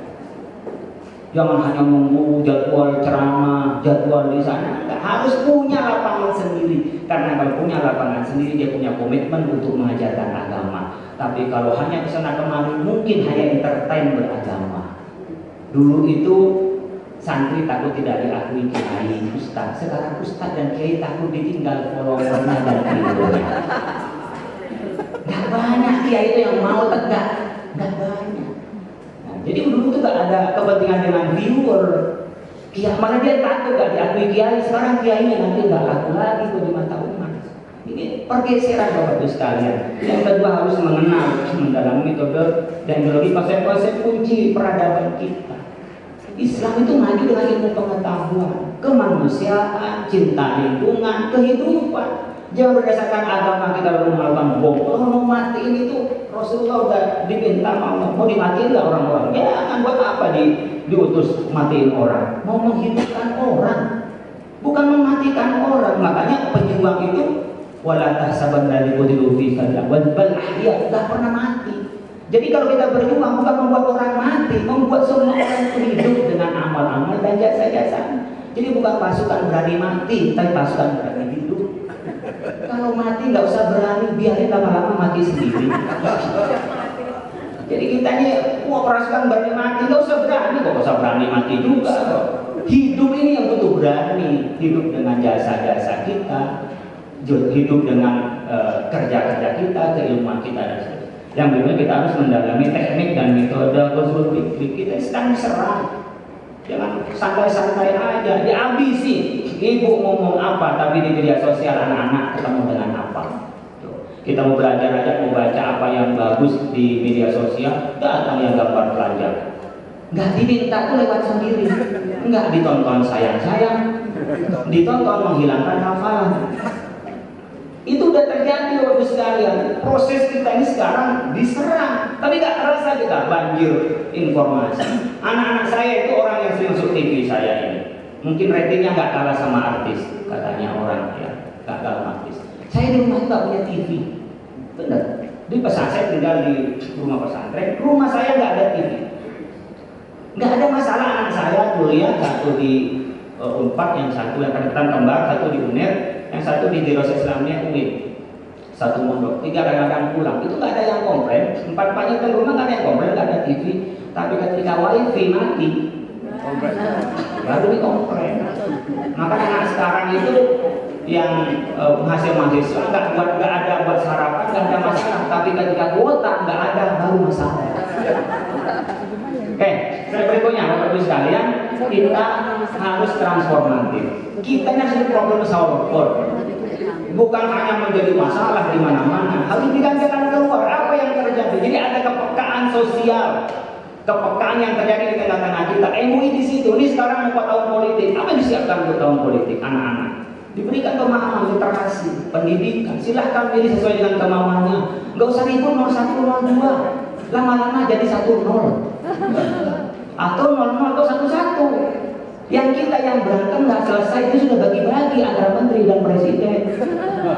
Jangan hanya menunggu jadwal ceramah, jadwal di sana. Harus punya lapangan sendiri. Karena kalau punya lapangan sendiri, dia punya komitmen untuk mengajarkan agama. Tapi kalau hanya kesana kemari, mungkin hanya entertain beragama. Dulu itu santri takut tidak diakui kiai, ustaz. Sekarang ustaz dan kiai takut ditinggal followernya dan videonya. Gak banyak kiai itu yang mau tegak, gak banyak. Nah, jadi dulu itu gak ada kepentingan dengan viewer. Kiai mana dia takut gak diakui kiai. Sekarang kiainya nanti gak laku lagi di mata umat. Ini pergeseran Bapak Ibu sekalian. Yang kedua harus mengenal, mendalami metode dan ideologi konsep-konsep kunci peradaban kita. Islam itu maju dengan ilmu pengetahuan, kemanusiaan, cinta lingkungan, kehidupan. Jangan berdasarkan agama kita lalu melakukan bom. Kalau mau mati ini tuh Rasulullah udah diminta mau dimatiin nggak orang-orang? Jangan buat apa diutus matiin orang? Mau menghidupkan orang, bukan mematikan orang. Makanya pejuang itu wala tahsabanna liqutilu fi sabilillah bal ahya, enggak pernah mati. Jadi kalau kita berjuang bukan membuat orang mati, membuat semua orang hidup dengan amal-amal dan jasa-jasa. Jadi bukan pasukan berani mati, tapi pasukan berani hidup. Kalau mati nggak usah berani, biarin lama-lama mati sendiri. Jadi kita ini pasukan berani mati, nggak usah berani mati juga. Hidup ini yang butuh berani, hidup dengan jasa-jasa kita, hidup dengan kerja-kerja kita, keilmuan kita dan sebagainya. Yang berikutnya kita harus mendalami teknik dan metode ghazwul fikri. Kita sedang diserang, jangan santai-santai aja, dihabisi. Ibu ngomong apa, tapi di media sosial anak-anak ketemu dengan apa. Kita mau belajar aja, mau baca apa yang bagus di media sosial, datang yang gambar pelajar. Nggak diminta tuh lewat sendiri, nggak ditonton sayang-sayang, ditonton menghilangkan hafalan. Itu udah terjadi Bapak sekalian. Proses kita ini sekarang diserang, tapi gak terasa kita banjir informasi. Anak-anak saya itu orang yang sering masuk TV saya ini. Mungkin ratingnya gak kalah sama artis, katanya orang ya, gak kalah artis. Saya di rumah itu gak punya TV, benar. Di pesantren saya tinggal di rumah pesantren, rumah saya gak ada TV. Gak ada masalah anak saya kuliah, satu di Unpad, yang satu yang kedekatan kembar, satu di UNER. yang satu di Diros Islamnya UIN, satu mondok, 3 kadang-kadang pulang, itu nggak ada yang komplain, 4-4-nya di rumah nggak ada yang komplain, nggak ada TV, tapi ketika wifi mati, baru dikomplain. Maka anak sekarang itu yang hasil mahasiswa nggak ada buat sarapan, nggak ada masalah, tapi ketika kuota nggak ada, baru masalah. Oke, berikutnya Bapak Ibu sekalian, kita harus transformatif. Kita harus problem solver. Bukan hanya menjadi masalah di mana-mana, harus digantikan keluar. Apa yang terjadi? Jadi ada kepekaan sosial, kepekaan yang terjadi di tengah-tengah kita. MUI di situ. Ini sekarang mau tahun politik. Apa yang disiapkan untuk tahun politik? Anak-anak diberikan pemahaman, literasi, pendidikan. Silahkan pilih sesuai dengan kemauannya. Nggak usah ribut 01, 02. Lama-lama jadi 10 atau 00 atau 11. Yang kita yang berantem nggak selesai itu sudah bagi-bagi antara menteri dan presiden.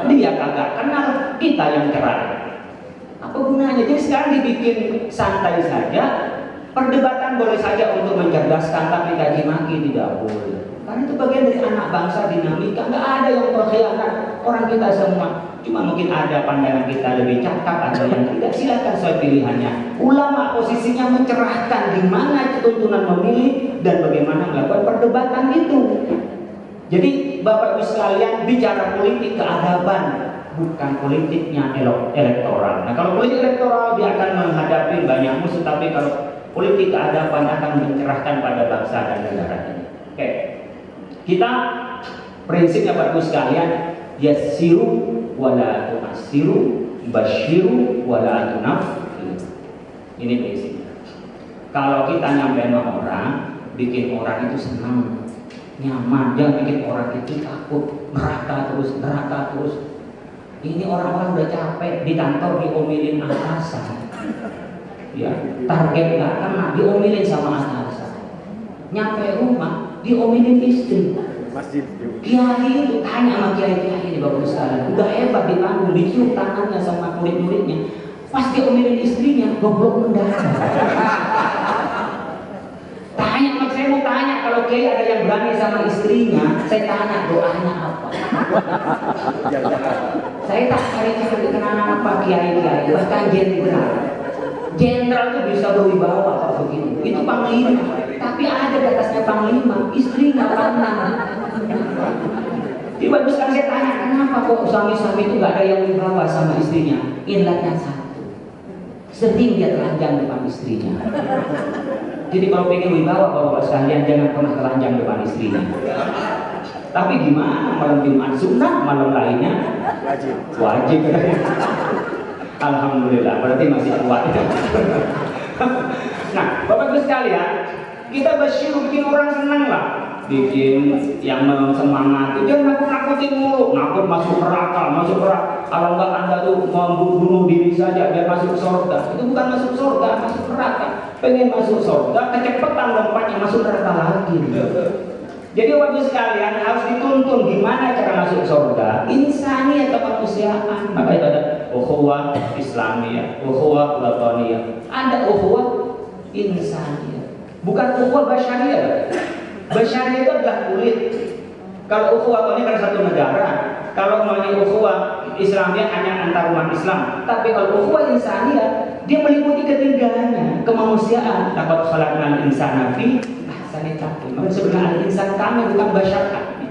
Dia kagak kenal, kita yang cerai. Apa gunanya? Jadi sekarang dibikin santai saja. Perdebatan boleh saja untuk mencerdaskan, tapi caci maki tidak boleh. Karena itu bagian dari anak bangsa, dinamika. Nggak ada yang berkhianat, orang kita semua. Cuma mungkin ada pandangan kita lebih cakap, ada yang tidak. Silakan sesuai pilihannya. Ulama posisinya mencerahkan di mana tuntunan memilih dan bagaimana melakukan perdebatan itu. Jadi Bapak Ibu sekalian, bicara politik keadaban, bukan politiknya elektoral. Nah, kalau politik elektoral dia akan menghadapi banyak musuh, tapi kalau politik keadaban akan mencerahkan pada bangsa dan negara ini. Oke. Kita prinsipnya Bapak Ibu sekalian, yassiru wala tu'assiru, basyiru wala tunaffiru. Ini prinsipnya. Kalau kita nyampe sama orang, bikin orang itu senang, nyaman, jangan bikin orang itu takut, neraka terus. Ini orang-orang udah capek di kantor diomelin atasan. Ya, target nggak kena, diomelin sama atasan. Nyampe rumah, diomelin istri. Masjid. Kiai itu tanya sama kiai-kiai ini Bapak sekalian, udah hebat di panggung, dicium tangannya sama murid-muridnya. Pas diomelin istrinya, goblok mendadak. Tanya, saya mau tanya, kalau kiai ada yang berani sama istrinya, saya tanya doanya apa? Saya tak cari-cari kenapa kiai-kiai, bahkan jenderal itu bisa berwibawa kalau begitu. Itu panglima, tapi ada di atasnya panglima, istrinya panglima. Jadi bagus sekali saya tanya, kenapa kok suami-suami itu nggak ada yang wibawa sama istrinya? Ilahnya satu, sering dia telanjang depan istrinya. Jadi kalau pengen wibawa bapak sekalian, jangan pernah telanjang depan istrinya. Tapi gimana malam Jumat sunnah, malam lainnya wajib. Alhamdulillah, berarti masih kuat. Nah, Bapak Ibu sekalian, kita bersyukur bikin orang senang lah, bikin yang semangat. Jangan nakut-nakutin mulu, nakut masuk neraka. Kalau enggak Anda tuh mau bunuh diri saja biar masuk surga. Itu bukan masuk surga, masuk neraka. Pengen masuk surga, kecepatan lompatnya masuk neraka lagi. Jadi Bapak sekalian harus dituntun gimana cara masuk surga. Insani atau kemanusiaan. Maka itu ada ukhuwah Islamiyah, ukhuwah wataniyah. Ada ukhuwah insaniyah. Bukan ukhuwah basyariyah. Basyariyah itu adalah kulit. Kalau ukhuwah wataniyah kan satu negara. Kalau namanya ukhuwah Islamiyah hanya antar umat Islam. Tapi kalau ukhuwah insaniyah, dia meliputi ketiganya, kemanusiaan. Laqad khalaqnal insana fi maka sebenarnya insan kami bukan basyar kami.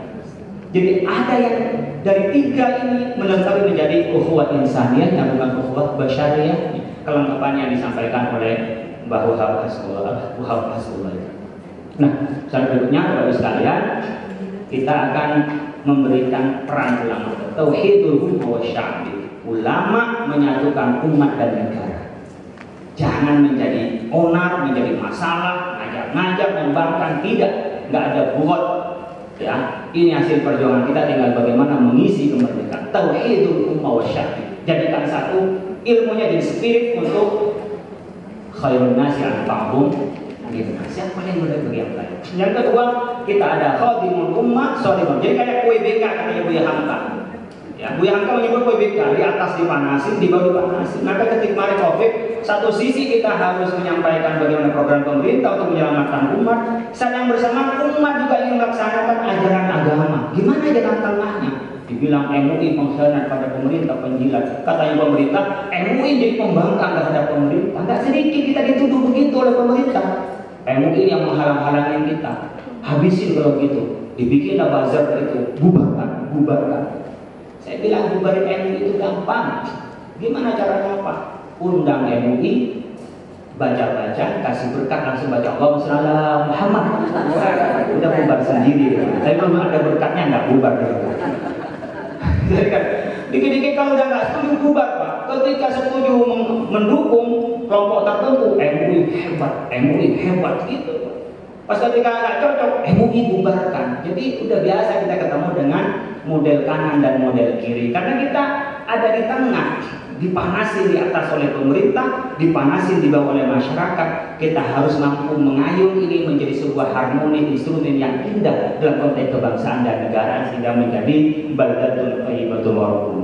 Jadi ada yang dari tiga ini melengkapi menjadi ukhuwah insaniyah yang bukan ukhuwah basyariyah. Kelengkapannya disampaikan oleh Mbah Wahab Hasbullah. Nah, selanjutnya Bapak sekalian, kita akan memberikan peran ulama. Tauhidul ummah wa sya'bi. Ulama menyatukan umat dan negara. Jangan menjadi onar, menjadi masalah, ngajak membangkang, nggak ada buat. Ya, ini hasil perjuangan kita, tinggal bagaimana mengisi kemerdekaan. Tauhidul ummah wa sya'bi. Jadikan satu, ilmunya jadi spirit untuk khairun nasi anfa'uhum linnas. Yang paling mudah bagi yang lain. Yang kedua, kita ada khadimul ummah sholihun. Jadi kayak kue BK katanya Buya Hamka. Ya, Buya Hamka menyebut kue BK, di atas dipanasin, di bawah dipanasin. Maka ketika kemarin Covid, satu sisi kita harus menyampaikan bagaimana program pemerintah untuk menyelamatkan umat. Saat yang bersama umat juga ingin melaksanakan ajaran agama. Gimana jalan tengahnya? Dibilang MUI pengkhianat pada pemerintah, penjilat. Katanya pemerintah, MUI jadi pembangkang terhadap pemerintah. Nggak sedikit kita dituduh begitu oleh pemerintah. MUI yang menghalang-halangin kita. Habisin kalau gitu. Dibikinlah buzzer itu, bubarkan, bubarkan. Saya bilang bubarin MUI itu gampang. Gimana caranya apa? Undang MUI, baca-baca, kasih berkat, langsung baca Allahumma shalli ala Muhammad. Udah bubar sendiri. Tapi kalau ada berkatnya nggak bubar. Jadi kan, dikit-dikit kalau udah nggak setuju bubar Pak. Ketika setuju mendukung kelompok tertentu, MUI hebat gitu. Pas ketika nggak cocok, MUI bubarkan. Jadi udah biasa kita ketemu dengan model kanan dan model kiri. Karena kita ada di tengah, dipanasin di atas oleh pemerintah, dipanasin di bawah oleh masyarakat. Kita harus mampu mengayuh ini menjadi sebuah harmoni, instrumen yang indah dalam konteks kebangsaan dan negara sehingga menjadi baldatun thayyibatun wa rabbun.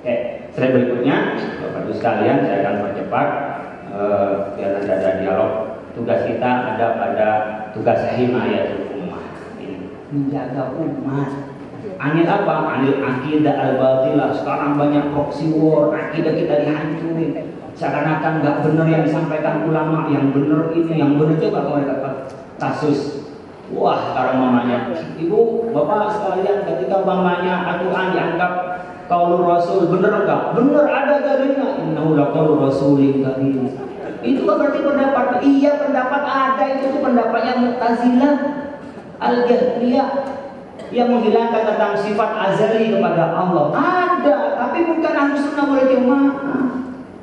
Oke, slide berikutnya, Bapak Ibu sekalian, saya akan percepat biar nanti ada dialog. Tugas kita ada pada tugas himayatul ummah, ini menjaga umat. Anil apa? Anil akidah al-batilah. Sekarang banyak proxy war, akidah kita dihancurin. Seakan-akan nggak benar yang disampaikan ulama, yang benar ini, yang benar. Coba kalau mereka kasus. Wah, sekarang mamanya, ibu, bapak sekalian, ketika mamanya Al-Quran dianggap qaulur rasul, benar enggak? Benar, ada dalilnya. Innahu laqaulur rasulin karim. Itu kan berarti pendapat. Iya, pendapat ada, itu pendapatnya Mu'tazilah, Al-Jahriyah, yang menghilangkan tentang sifat azali kepada Allah. Ada, tapi bukan Ahlus Sunnah wal Jamaah.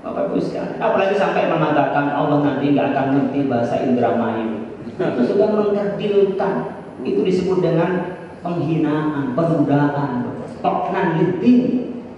Bapak Ibu sekalian, apalagi sampai mengatakan Allah nanti nggak akan ngerti bahasa Indramayu. Itu sudah mengkerdilkan. Itu disebut dengan penghinaan, penundaan, toknan lidin.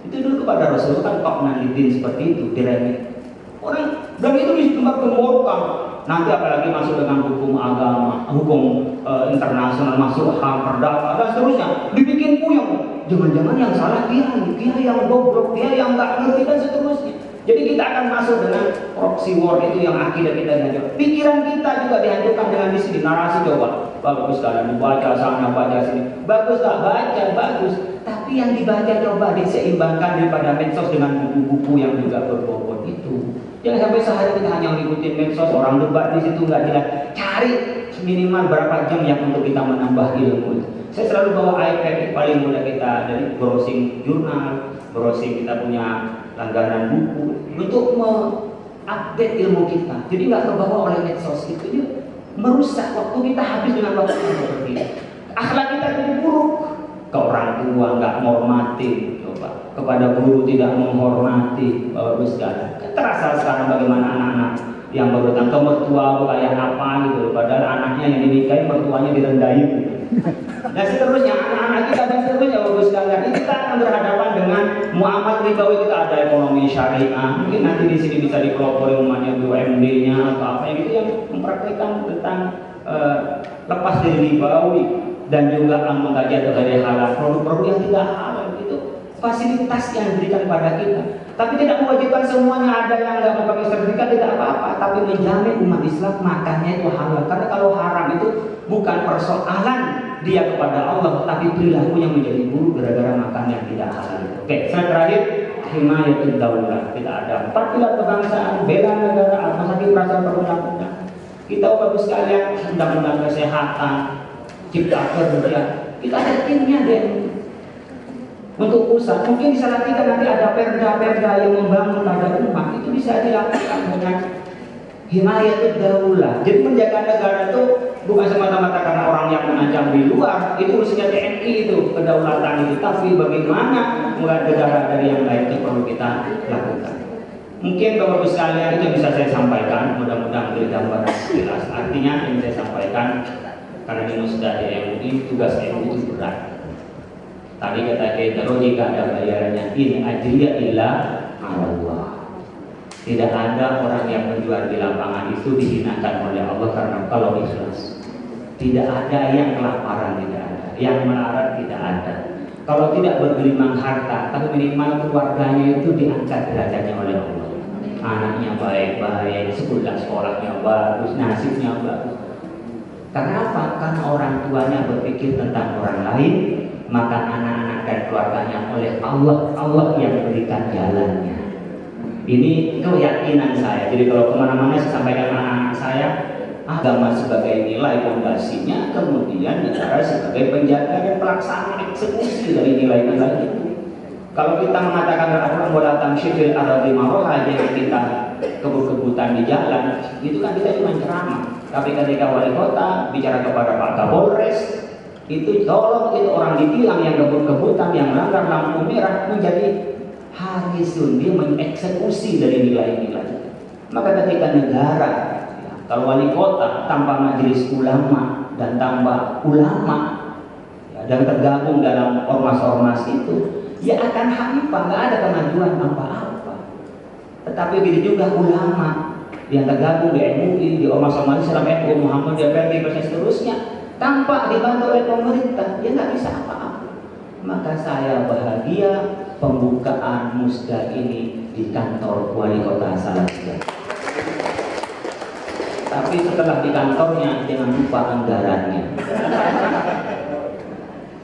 Itu dulu kepada Rasul kan toknan lidin seperti itu, diremeh. Orang dan itu digembar-gemborkan. Nanti apalagi masuk dengan hukum agama, hukum internasional, masuk HAM, perdata dan seterusnya, dibikin puyeng. Jangan-jangan yang salah dia yang goblok, dia yang nggak ngerti dan seterusnya. Jadi kita akan masuk dengan proxy war itu yang akidah kita dihancurkan. Pikiran kita juga dihancurkan dengan di sini narasi. Coba bagus sekalian baca sana baca sini, bagus nggak baca bagus, tapi yang dibaca coba diseimbangkan daripada medsos dengan buku-buku yang juga berbobot itu. Jangan sampai sehari kita hanya ngikutin medsos, orang debat di situ nggak jelas. Cari minimal berapa jam yang untuk kita menambah ilmu. Saya selalu bawa iPad, paling mudah kita dari browsing jurnal, browsing kita punya langganan buku untuk mengupdate ilmu kita. Jadi nggak kebawa oleh medsos itu, dia merusak waktu kita habis dengan waktu yang seperti itu. Akhlak kita jadi buruk. Ke orang tua nggak menghormati, coba kepada guru tidak menghormati, Bapak Ibu sekalian. Terasa sekarang bagaimana anak-anak yang baru datang ke mertua kayak apa gitu, padahal anaknya yang dinikahi mertuanya direndahin. Nah seterusnya anak-anak kita dan seterusnya Bapak Ibu sekalian. Ini kita akan berhadapan dengan muamalah ribawi. Kita ada ekonomi syariah. Mungkin nanti di sini bisa dipelopori umatnya BUMD-nya atau apa yang itu yang mempraktikkan tentang lepas dari ribawi dan juga mengkaji atau dari halal produk-produk yang tidak halal itu fasilitas yang diberikan kepada kita. Tapi tidak mewajibkan semuanya. Ada yang nggak mau pakai sertifikat tidak apa-apa, tapi menjamin umat Islam makannya itu halal. Karena kalau haram itu bukan persoalan dia kepada Allah, tapi perilaku yang menjadi buruk gara-gara makan yang tidak halal. Oke, slide terakhir, himayatul daulah. Kita ada 4 pilar kebangsaan, bela negara, al-masaki, perasaan perundang-undang. Kita Bapak sekalian, undang-undang kesehatan, cipta kerja. Kita ada timnya deh. Untuk pusat, mungkin di Salatiga nanti ada perda-perda yang membangun pada umat, itu bisa dilakukan dengan himayatul daulah. Jadi menjaga negara itu bukan semata-mata karena orang yang mengancam di luar, itu urusannya TNI itu, kedaulatan itu, tapi bagaimana menjaga negara dari yang lain itu perlu kita lakukan. Mungkin Bapak Ibu sekalian itu bisa saya sampaikan, mudah-mudahan menjadi gambaran jelas. Artinya yang saya sampaikan, karena ini sudah di MUI, tugas MUI itu berat. Tadi kata kita, jika ada bayarannya, in ajriya illa Allah. Tidak ada orang yang berjuang di lapangan itu dihinakan oleh Allah karena kalau ikhlas. Tidak ada yang kelaparan, tidak ada. Yang melarat tidak ada. Kalau tidak bergelimang harta, tapi minimal keluarganya itu diangkat derajatnya oleh Allah. Anaknya baik-baik, sekolahnya bagus, nasibnya bagus. Karena apa? Karena orang tuanya berpikir tentang orang lain, maka anak-anak dan keluarganya oleh Allah. Allah yang berikan jalannya. Ini keyakinan saya. Jadi kalau kemana-mana saya sampaikan anak-anak saya, agama sebagai nilai fondasinya, kemudian negara sebagai penjaga dan pelaksana eksekusi dari nilai-nilai itu. Kalau kita mengatakan al-Quran wala tamshi fil ardi maraha, jadi kita kebut-kebutan di jalan, itu kan kita cuma ceramah. Tapi ketika wali kota bicara kepada Pak Kapolres, itu tolong itu orang ditilang yang kebut-kebutan, yang melanggar lampu merah, menjadi harisun, dia mengeksekusi dari nilai-nilai. Maka ketika negara, kalau wali kota tanpa majelis ulama dan tanpa ulama dan tergabung dalam ormas-ormas itu, ya akan hampa, nggak ada kemajuan apa-apa. Tetapi begitu juga ulama yang tergabung di MUI, di ormas-ormas Islam, NU, Muhammadiyah, PKI, dan seterusnya, tanpa dibantu oleh pemerintah, ya nggak bisa apa-apa. Maka saya bahagia pembukaan musda ini di kantor wali kota Salatiga. Tapi setelah di kantornya, jangan lupa anggarannya.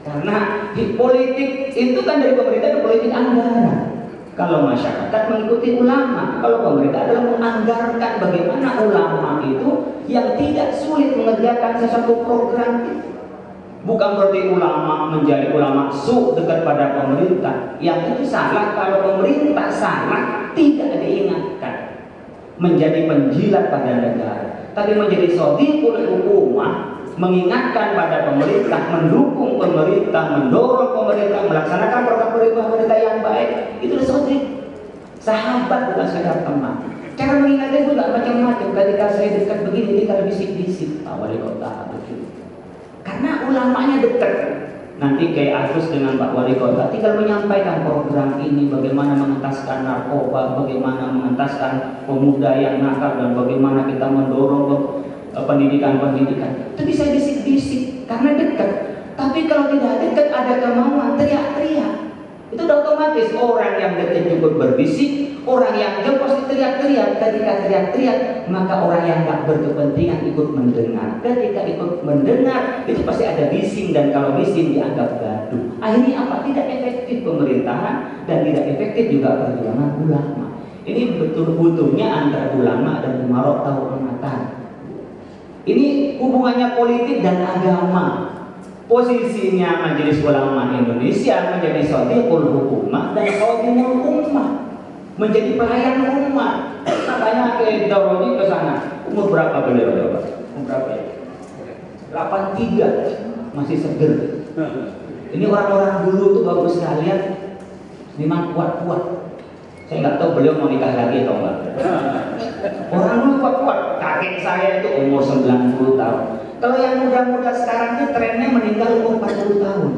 Karena di politik itu kan dari pemerintah ke politik anggaran. Kalau masyarakat mengikuti ulama, kalau pemerintah adalah menganggarkan bagaimana ulama itu yang tidak sulit mengerjakan sesuatu program itu. Bukan berarti ulama menjadi ulama dekat pada pemerintah. Yang itu salah. Kalau pemerintah salah, tidak diingatkan menjadi penjilat pada negara, tapi menjadi shodiqul hukumah, mengingatkan pada pemerintah, mendukung pemerintah, mendorong pemerintah melaksanakan program pemerintah yang baik. Itu shodiq, sahabat bukan sekedar teman. Cara mengingatkan itu gak macam-macam. Ketika saya dekat begini, tinggal bisik-bisik, Pak Wali Kota begitu. Karena ulamanya dekat. Nanti kayak Agus dengan Pak Wali Kota tinggal menyampaikan program ini, bagaimana mengentaskan narkoba, bagaimana mengentaskan pemuda yang nakal, dan bagaimana kita mendorong pendidikan-pendidikan. Itu bisa bisik-bisik karena dekat. Tapi kalau tidak dekat, ada kemauan teriak-teriak, itu udah otomatis orang yang dekat cukup berbisik, orang yang jauh pasti teriak-teriak. Ketika teriak-teriak, maka orang yang tak berkepentingan ikut mendengar. Ketika ikut mendengar, itu pasti ada bising, dan kalau bising dianggap gaduh. Akhirnya apa? Tidak efektif pemerintahan dan tidak efektif juga perjuangan ulama. Ini betul butuhnya antara ulama dan umarok tahu amatan. Ini hubungannya politik dan agama. Posisinya Majelis Ulama Indonesia menjadi shodiqul hukumah dan khadimul ummah, menjadi pelayan umat. Makanya ke Daroni ke sana. Umur berapa beliau? Umur berapa ya? 83, masih seger. Ini orang-orang dulu tuh bagus sekalian, memang kuat-kuat. Saya nggak tahu beliau mau nikah lagi atau enggak. Orang dulu kuat-kuat. Kakek saya itu umur 90 tahun. Kalau yang muda-muda sekarang itu trennya meninggal umur 40 tahun.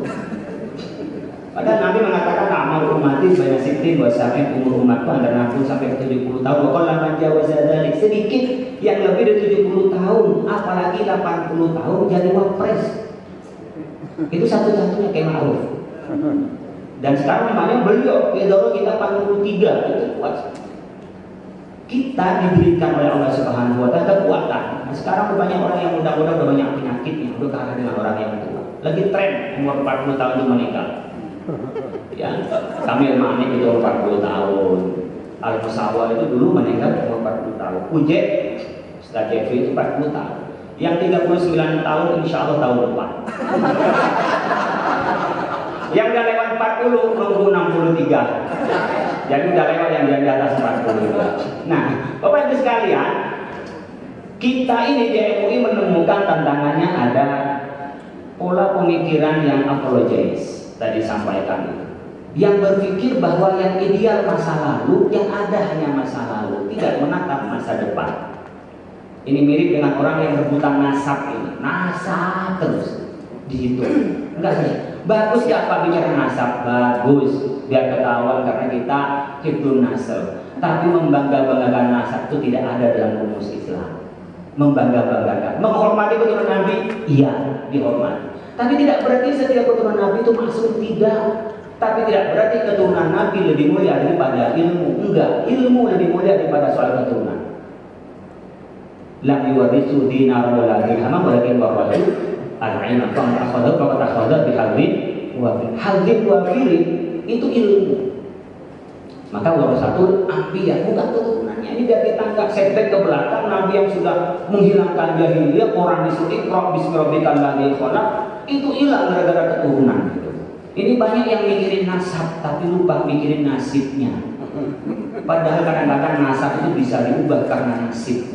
Padahal Nabi mengatakan amal umati banyak sitin buat sampai umur umatku antara 60 sampai 70 tahun. Kalau lama jauh zadalik, sedikit yang lebih dari 70 tahun, apalagi 80 tahun jadi wapres. Itu satu-satunya kayak Ma'ruf. Dan sekarang namanya beliau, dulu kita 83, itu kuat. Kita diberikan oleh Allah Subhanahu wa Ta'ala kekuatan. Nah, sekarang banyak orang yang muda-muda udah banyak penyakitnya, udah kalah dengan orang yang tua. Lagi tren umur 40 tahun itu meninggal. Ya, Kamil Manik itu umur 40 tahun. Al Musawwar itu dulu meninggal umur 40 tahun. Ujek Stajevi itu 40 tahun. Yang 39 tahun insya Allah tahun depan. Yang udah lewat 40 nunggu 63. Jadi udah lewat yang di atas 40. Nah, Bapak Ibu sekalian, kita ini di MUI menemukan tantangannya ada pola pemikiran yang apologetis tadi sampaikan, yang berpikir bahwa yang ideal masa lalu, yang ada hanya masa lalu, tidak menatap masa depan. Ini mirip dengan orang yang rebutan nasab ini, nasab terus dihitung. Enggak sih, bagus gak Pak bicara nasab? Bagus, biar ketahuan karena kita hitung nasab. Tapi membangga-banggakan nasab itu tidak ada dalam rumus Islam. Membangga-banggakan, menghormati keturunan Nabi, iya dihormati. Tapi tidak berarti setiap keturunan Nabi itu maksum, tidak. Tapi tidak berarti keturunan Nabi lebih mulia daripada ilmu. Enggak, ilmu lebih mulia daripada soal keturunan. Lam yuwaritsu dinar wala dirham walakin warathu al-ilma. Fa akhadha bihadri Hadzib wafirin itu ilmu. Maka warasatul anbiya, bukan keturunannya. Ini biar kita nggak setback ke belakang. Nabi yang sudah menghilangkan jahiliyah, orang disuruh iqra bismi rabbikal ladzi khalaq, itu hilang gara-gara keturunan. Ini banyak yang mikirin nasab tapi lupa mikirin nasibnya. Padahal kadang-kadang nasab itu bisa diubah karena nasib,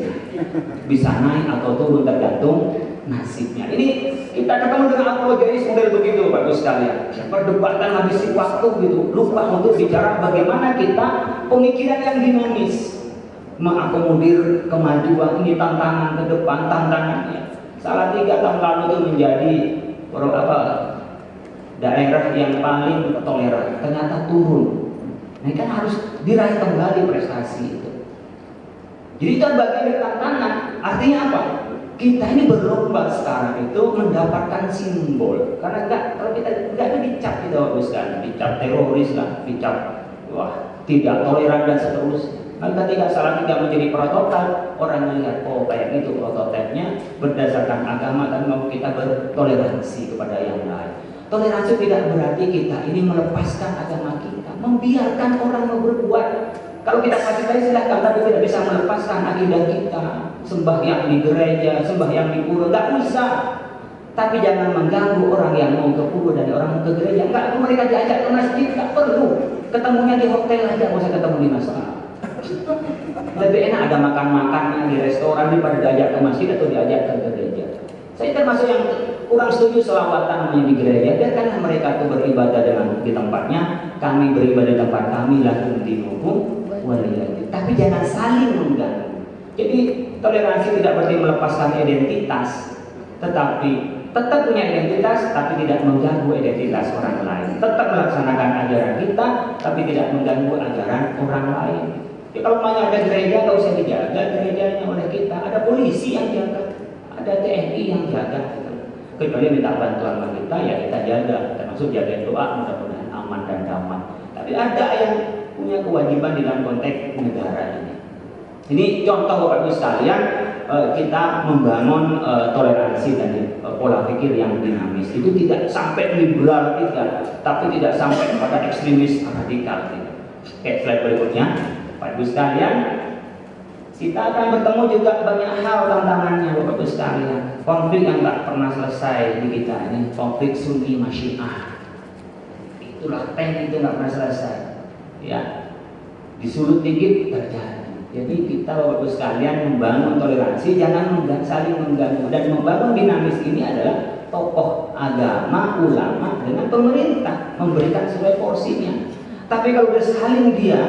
bisa naik atau turun tergantung nasibnya. Ini kita ketemu dengan apologetis model begitu, Bapak sekalian. Perdebatan habis waktu gitu, lupa untuk bicara bagaimana kita pemikiran yang dinamis, mengakomodir kemajuan. Ini tantangan ke depan, tantangannya. Salah 3 tahun lalu itu menjadi daerah yang paling toleran, ternyata turun. Nah, kan harus diraih kembali prestasi itu. Jadi itu bagian dari tantangan. Artinya apa? Kita ini berlomba sekarang itu mendapatkan simbol. Karena kalau kita nggak dicap kita baguskan, dicap teroris lah, dicap tidak toleran dan seterusnya. Nah, ketika salah tidak menjadi prototip, orang melihat kayak gitu prototipnya berdasarkan agama dan mau kita bertoleransi kepada yang lain. Toleransi tidak berarti kita ini melepaskan agama kita, membiarkan orang berbuat. Kalau kita kasih tahu silahkan, tapi tidak bisa melepaskan akidah kita. Sembahyang di gereja, sembahyang di pura, nggak usah. Tapi jangan mengganggu orang yang mau ke pura dan orang mau ke gereja. Nggak perlu mereka diajak ke masjid, nggak perlu. Ketemunya di hotel aja, nggak usah ketemu di masjid. Lebih enak ada makan-makannya di restoran daripada diajak ke masjid atau diajak ke gereja. Saya termasuk yang kurang setuju selawatan di gereja. Biarkanlah mereka itu beribadah di tempatnya, kami beribadah di tempat kami, lakum dinukum waliyadin. Tapi jangan saling mengganggu. Jadi toleransi tidak berarti melepaskan identitas, tetapi tetap punya identitas, tapi tidak mengganggu identitas orang lain. Tetap melaksanakan ajaran kita, tapi tidak mengganggu ajaran orang lain. Jadi kalau banyak ada gereja, nggak usah dijaga gerejanya oleh kita. Ada polisi yang jaga, ada TNI yang jaga. Kecuali minta bantuan sama kita, ya kita jaga. Termasuk jaga doa, mudah-mudahan aman dan damai. Tapi ada yang punya kewajiban di dalam konteks negara ini. Ini contoh Bapak Ibu sekalian, kita membangun toleransi dan pola pikir yang dinamis. Itu tidak sampai liberal tidak, tapi tidak sampai kepada ekstremis radikal tidak. Oke, slide berikutnya. Bapak Ibu sekalian, kita akan bertemu juga banyak hal tantangannya Bapak Ibu sekalian. Konflik yang tak pernah selesai di kita ini, konflik Sunni sama Syiah. Itulah itu nggak pernah selesai. Ya, disulut dikit terjadi. Jadi kita Bapak Ibu sekalian membangun toleransi, jangan saling mengganggu, dan membangun dinamis ini adalah tokoh agama, ulama dengan pemerintah memberikan sesuai porsinya. Tapi kalau udah saling dia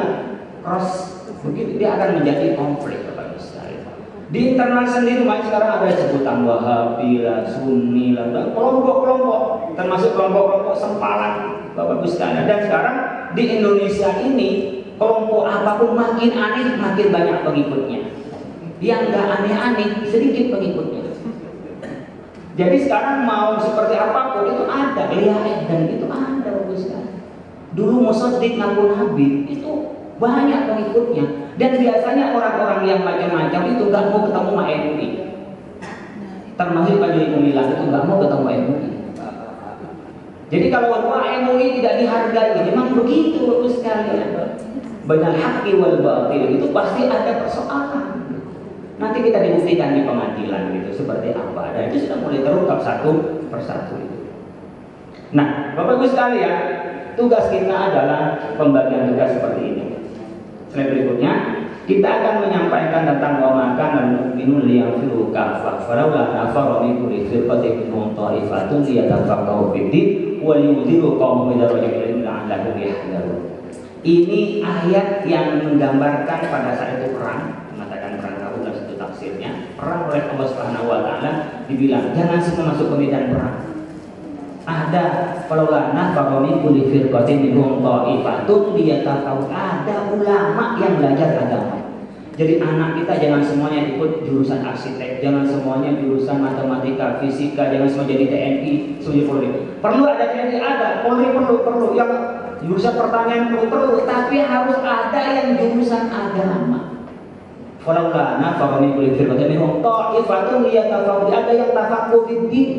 cross begitu, dia akan menjadi konflik Bapak Ibu sekalian. Di internal sendiri sekarang ada sebutan Wahabi lah, Sunni lah, dan kelompok-kelompok, termasuk kelompok-kelompok sempalan Bapak Ibu sekalian. Dan sekarang di Indonesia ini kelompok apapun makin aneh, makin banyak pengikutnya. Yang nggak aneh-aneh, sedikit pengikutnya. Jadi sekarang mau seperti apapun itu ada, dan itu ada Bapak sekalian. Dulu Musaddiq ngaku Nabi itu banyak pengikutnya, dan biasanya orang-orang yang macam-macam itu nggak mau ketemu sama MUI. Termasuk Pak Jokowi Gumilang itu nggak mau ketemu MUI. Jadi kalau MUI tidak dihargai, memang begitu Bapak sekalian. Banyak haqqi wal batil itu pasti ada persoalan. Nanti kita dibuktikan di pengadilan gitu seperti apa. Dan itu sudah mulai terungkap satu persatu itu. Nah, Bapak Ibu sekalian, tugas kita adalah pembagian tugas seperti ini. Slide berikutnya, kita akan menyampaikan tentang wamakan dan mu'minun liyanfiru kafah. Falaula nafara min kulli firqatin minhum ta'ifatun liyatafaqahu fid-din wa liyunziru qaumahum idza raja'u ilaihim la'allahum yahdharun. Ini ayat yang menggambarkan pada saat itu perang, mengatakan perang Uhud dalam satu tafsirnya, perang oleh Allah Subhanahu wa taala dibilang jangan semua masuk ke medan perang. Ada falaula nafara min kulli firqatin minhum ta'ifatun liyatafaqahu, ada ulama yang belajar agama. Jadi anak kita jangan semuanya ikut jurusan arsitek, jangan semuanya jurusan matematika, fisika, jangan semua jadi TNI, semuanya Polri. Perlu ada TNI, ada Polri, perlu yang jurusan pertanian perlu, tapi harus ada yang jurusan agama. Falaula nafara min kulli firqatin minhum ta'ifatun liyatafaqahu, ada yang tafaqquh fid-din.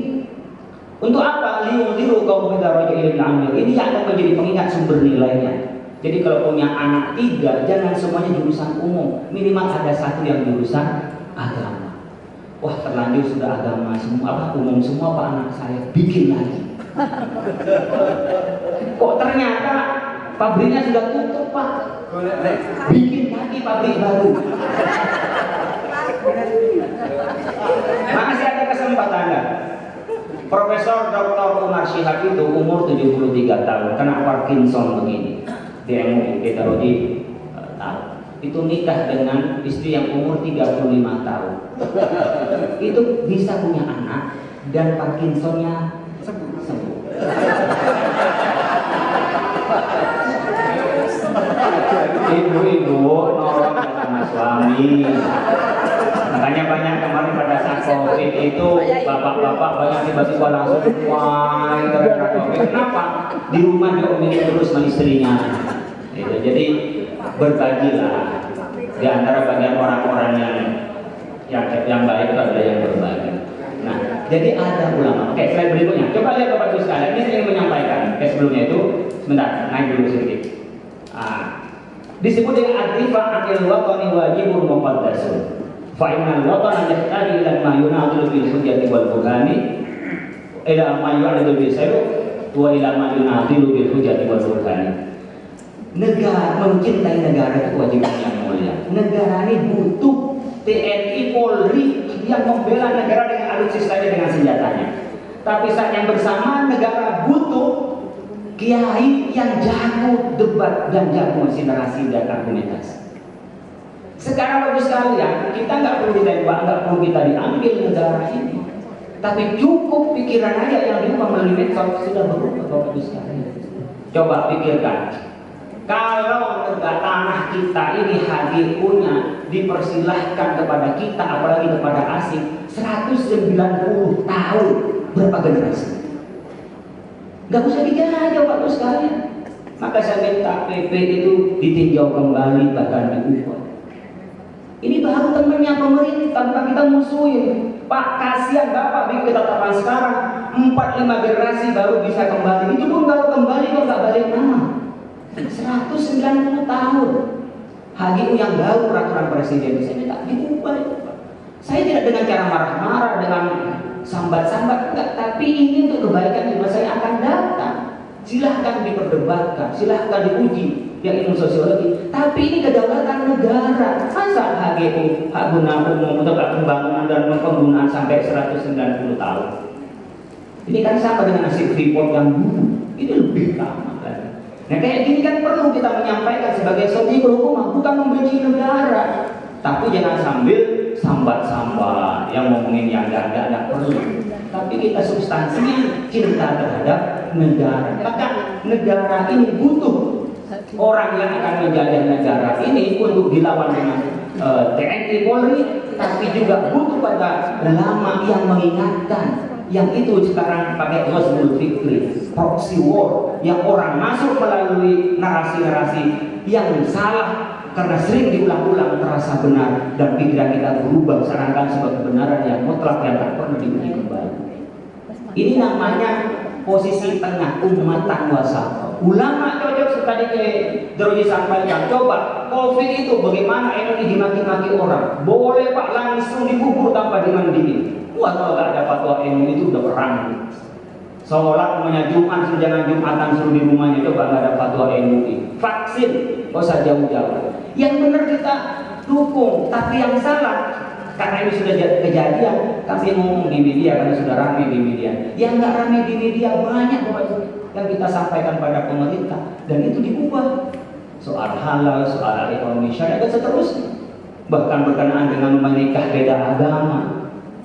Untuk apa? Liyunziru qaum idza raja'u ila amil. Ini akan menjadi pengingat sumber nilainya. Jadi kalau punya anak 3, jangan semuanya jurusan umum. Minimal ada 1 yang jurusan agama. Wah, terlanjur sudah agama semua, umum semua Pak anak saya, bikin lagi. Kok ternyata pabriknya sudah tutup Pak, bikin lagi pabrik baru. Masih ada kesempatan Anda. Profesor Dr. Umar Syihab itu umur 73 tahun, kena Parkinson begini. Di MUI, ditaruh di tahun. Itu nikah dengan istri yang umur 35 tahun. Itu bisa punya anak dan Parkinsonnya sembuh. Ibu-ibu nolong sama suami. Makanya banyak kemarin pada saat COVID itu bapak-bapak banyak tiba-tiba langsung wah karena COVID. Kenapa? Di rumah diomelin terus sama istrinya. Gitu. Jadi berbagilah di antara bagian orang-orang yang baik itu ada yang berbagi. Nah, jadi ada ulama. Oke, slide berikutnya. Coba lihat Bapak Ibu sekalian. Ini saya ingin menyampaikan. Sebelumnya itu sebentar, naik dulu sedikit. Disebut dengan adrifa akil watani wajibun muqaddasun. Fa innal watana yahtaju ila ma yunadilu bil hujjati wal burhani ila ma yu'adilu bil sayyi wa ila ma yunadilu bil hujjati wal burhani. Negara, mencintai negara itu kewajiban yang mulia. Negara ini butuh TNI, Polri yang membela negara dengan alutsistanya, dengan senjatanya. Tapi saat yang bersamaan negara butuh kiai yang jago debat dan jago narasi dan argumentasi. Sekarang bagus sekalian, kita nggak perlu ditembak, nggak perlu kita diambil negara ini. Tapi cukup pikiran aja yang diubah melalui medsos sudah berubah bagus sekalian. Coba pikirkan. Kalau negara tanah kita ini HGU-nya dipersilahkan kepada kita, apalagi kepada asing, 190 tahun, berapa generasi? Gak usah dijajah Bapak sekalian. Maka saya minta PP itu ditinjau kembali, bahkan diubah. Ini baru temannya pemerintah, bukan kita musuhin. Pak, kasihan Bapak bikin ketetapan sekarang 4-5 generasi baru bisa kembali. Itu pun kalau kembali kok gak balik nama. 190 tahun HGU yang baru peraturan presiden saya minta diubah itu Pak. Saya tidak dengan cara marah-marah, dengan sambat-sambat, enggak, tapi ini untuk kebaikan di masa yang akan datang. Silahkan diperdebatkan, silahkan diuji yang ilmu sosiologi, tapi ini kedaulatan negara. Masa HGU, hak guna umum untuk pembangunan dan penggunaan sampai 190 tahun? Ini kan sama dengan nasib Freeport yang dulu, ini lebih lama. Nah kayak gini kan perlu kita menyampaikan sebagai sodikul hukumah, bukan membenci negara. Tapi jangan sambil sambat-sambat yang ngomongin yang enggak perlu. Tapi kita substansinya cinta terhadap negara. Maka negara ini butuh orang yang akan menjaga negara ini untuk dilawan dengan TNI Polri, tapi juga butuh pada ulama yang mengingatkan. Yang itu sekarang pakai ghazwul fikri, proxy war, yang orang masuk melalui narasi-narasi yang salah karena sering diulang-ulang terasa benar dan pikiran kita berubah seakan sebagai kebenaran yang mutlak yang tak pernah diuji kembali. Ini namanya posisi tengah, ummatan wasata. Ulama cocok tadi Droji sampaikan. Coba COVID itu bagaimana MUI dimaki-maki orang? Boleh Pak langsung dikubur tanpa dimandiin. Wah, kalau nggak ada fatwa MUI itu udah perang. Sholat namanya Jumat, jangan Jumatan suruh di rumahnya, coba nggak ada fatwa MUI. Vaksin, nggak usah jauh-jauh. Yang benar kita dukung, tapi yang salah karena ini sudah kejadian, kami ngomong di media karena sudah ramai di media. Yang nggak ramai di media banyak yang kita sampaikan pada pemerintah dan itu diubah. Soal halal, soal ekonomi syariah dan seterusnya. Bahkan berkenaan dengan menikah beda agama.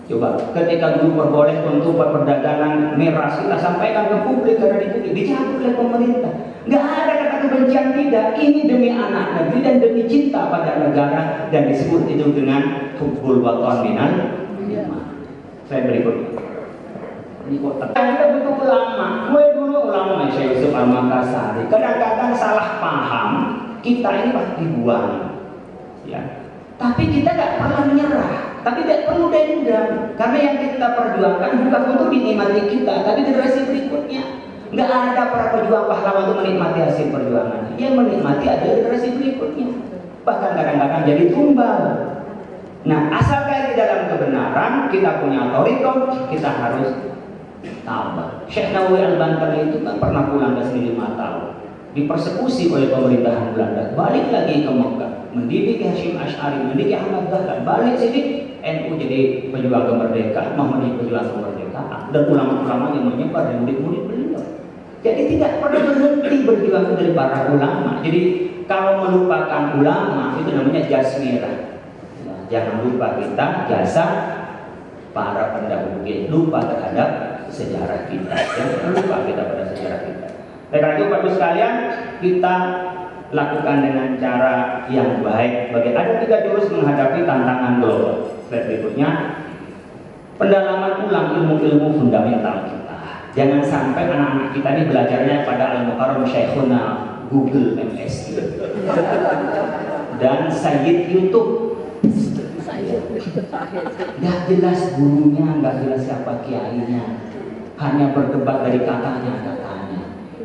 Coba ketika dulu perbolehkan untuk perdagangan miras, kita sampaikan ke publik karena dicabut oleh pemerintah. Nggak ada kata kebencian, tidak. Ini demi anak negeri dan demi cinta pada negara dan disebut itu dengan hubbul watan minal iman. Saya berikutnya. Ini kota. Kita butuh ulama. Mulai dulu ulama Syekh Yusuf Al-Makassari. Kadang-kadang salah paham, kita ini pasti dibuang. Ya. Tapi kita nggak pernah menyerah. tapi tidak perlu dendam, karena yang kita perjuangkan bukan untuk dinikmati kita, tapi generasi berikutnya. Nggak ada para pejuang pahlawan untuk menikmati hasil perjuangan, yang menikmati adalah generasi berikutnya, bahkan kadang-kadang jadi tumbal. Nah, asalkan di dalam kebenaran kita punya otoritas, kita harus tabah. Syekh Nawawi Al-Bantani itu kan pernah pulang ke sini 5 tahun, dipersekusi oleh pemerintahan Belanda, balik lagi ke Mekah, mendidik Hasyim Asy'ari, mendidik Ahmad Dahlan, balik sini NU jadi pejuang kemerdekaan, Muhammadiyah pejuang kemerdekaan, dan ulama-ulama yang menyebar dan murid-murid beliau. Jadi tidak pernah berhenti berjuang dari para ulama. Jadi kalau melupakan ulama itu namanya jas merah. Nah, jangan lupa kita jasa para pendahulu, lupa terhadap sejarah kita. Jangan lupa kita pada sejarah kita. Karena itu Bapak sekalian, kita lakukan dengan cara yang baik. Ada 3 jurus menghadapi tantangan global. Slide berikutnya, pendalaman ulang ilmu-ilmu fundamental kita. Jangan sampai anak-anak kita ini belajarnya pada Al-Mukarram Syekhuna Google MS dan Sayyid YouTube. Gak jelas gurunya, gak jelas siapa kiainya, hanya berdebat dari katanya.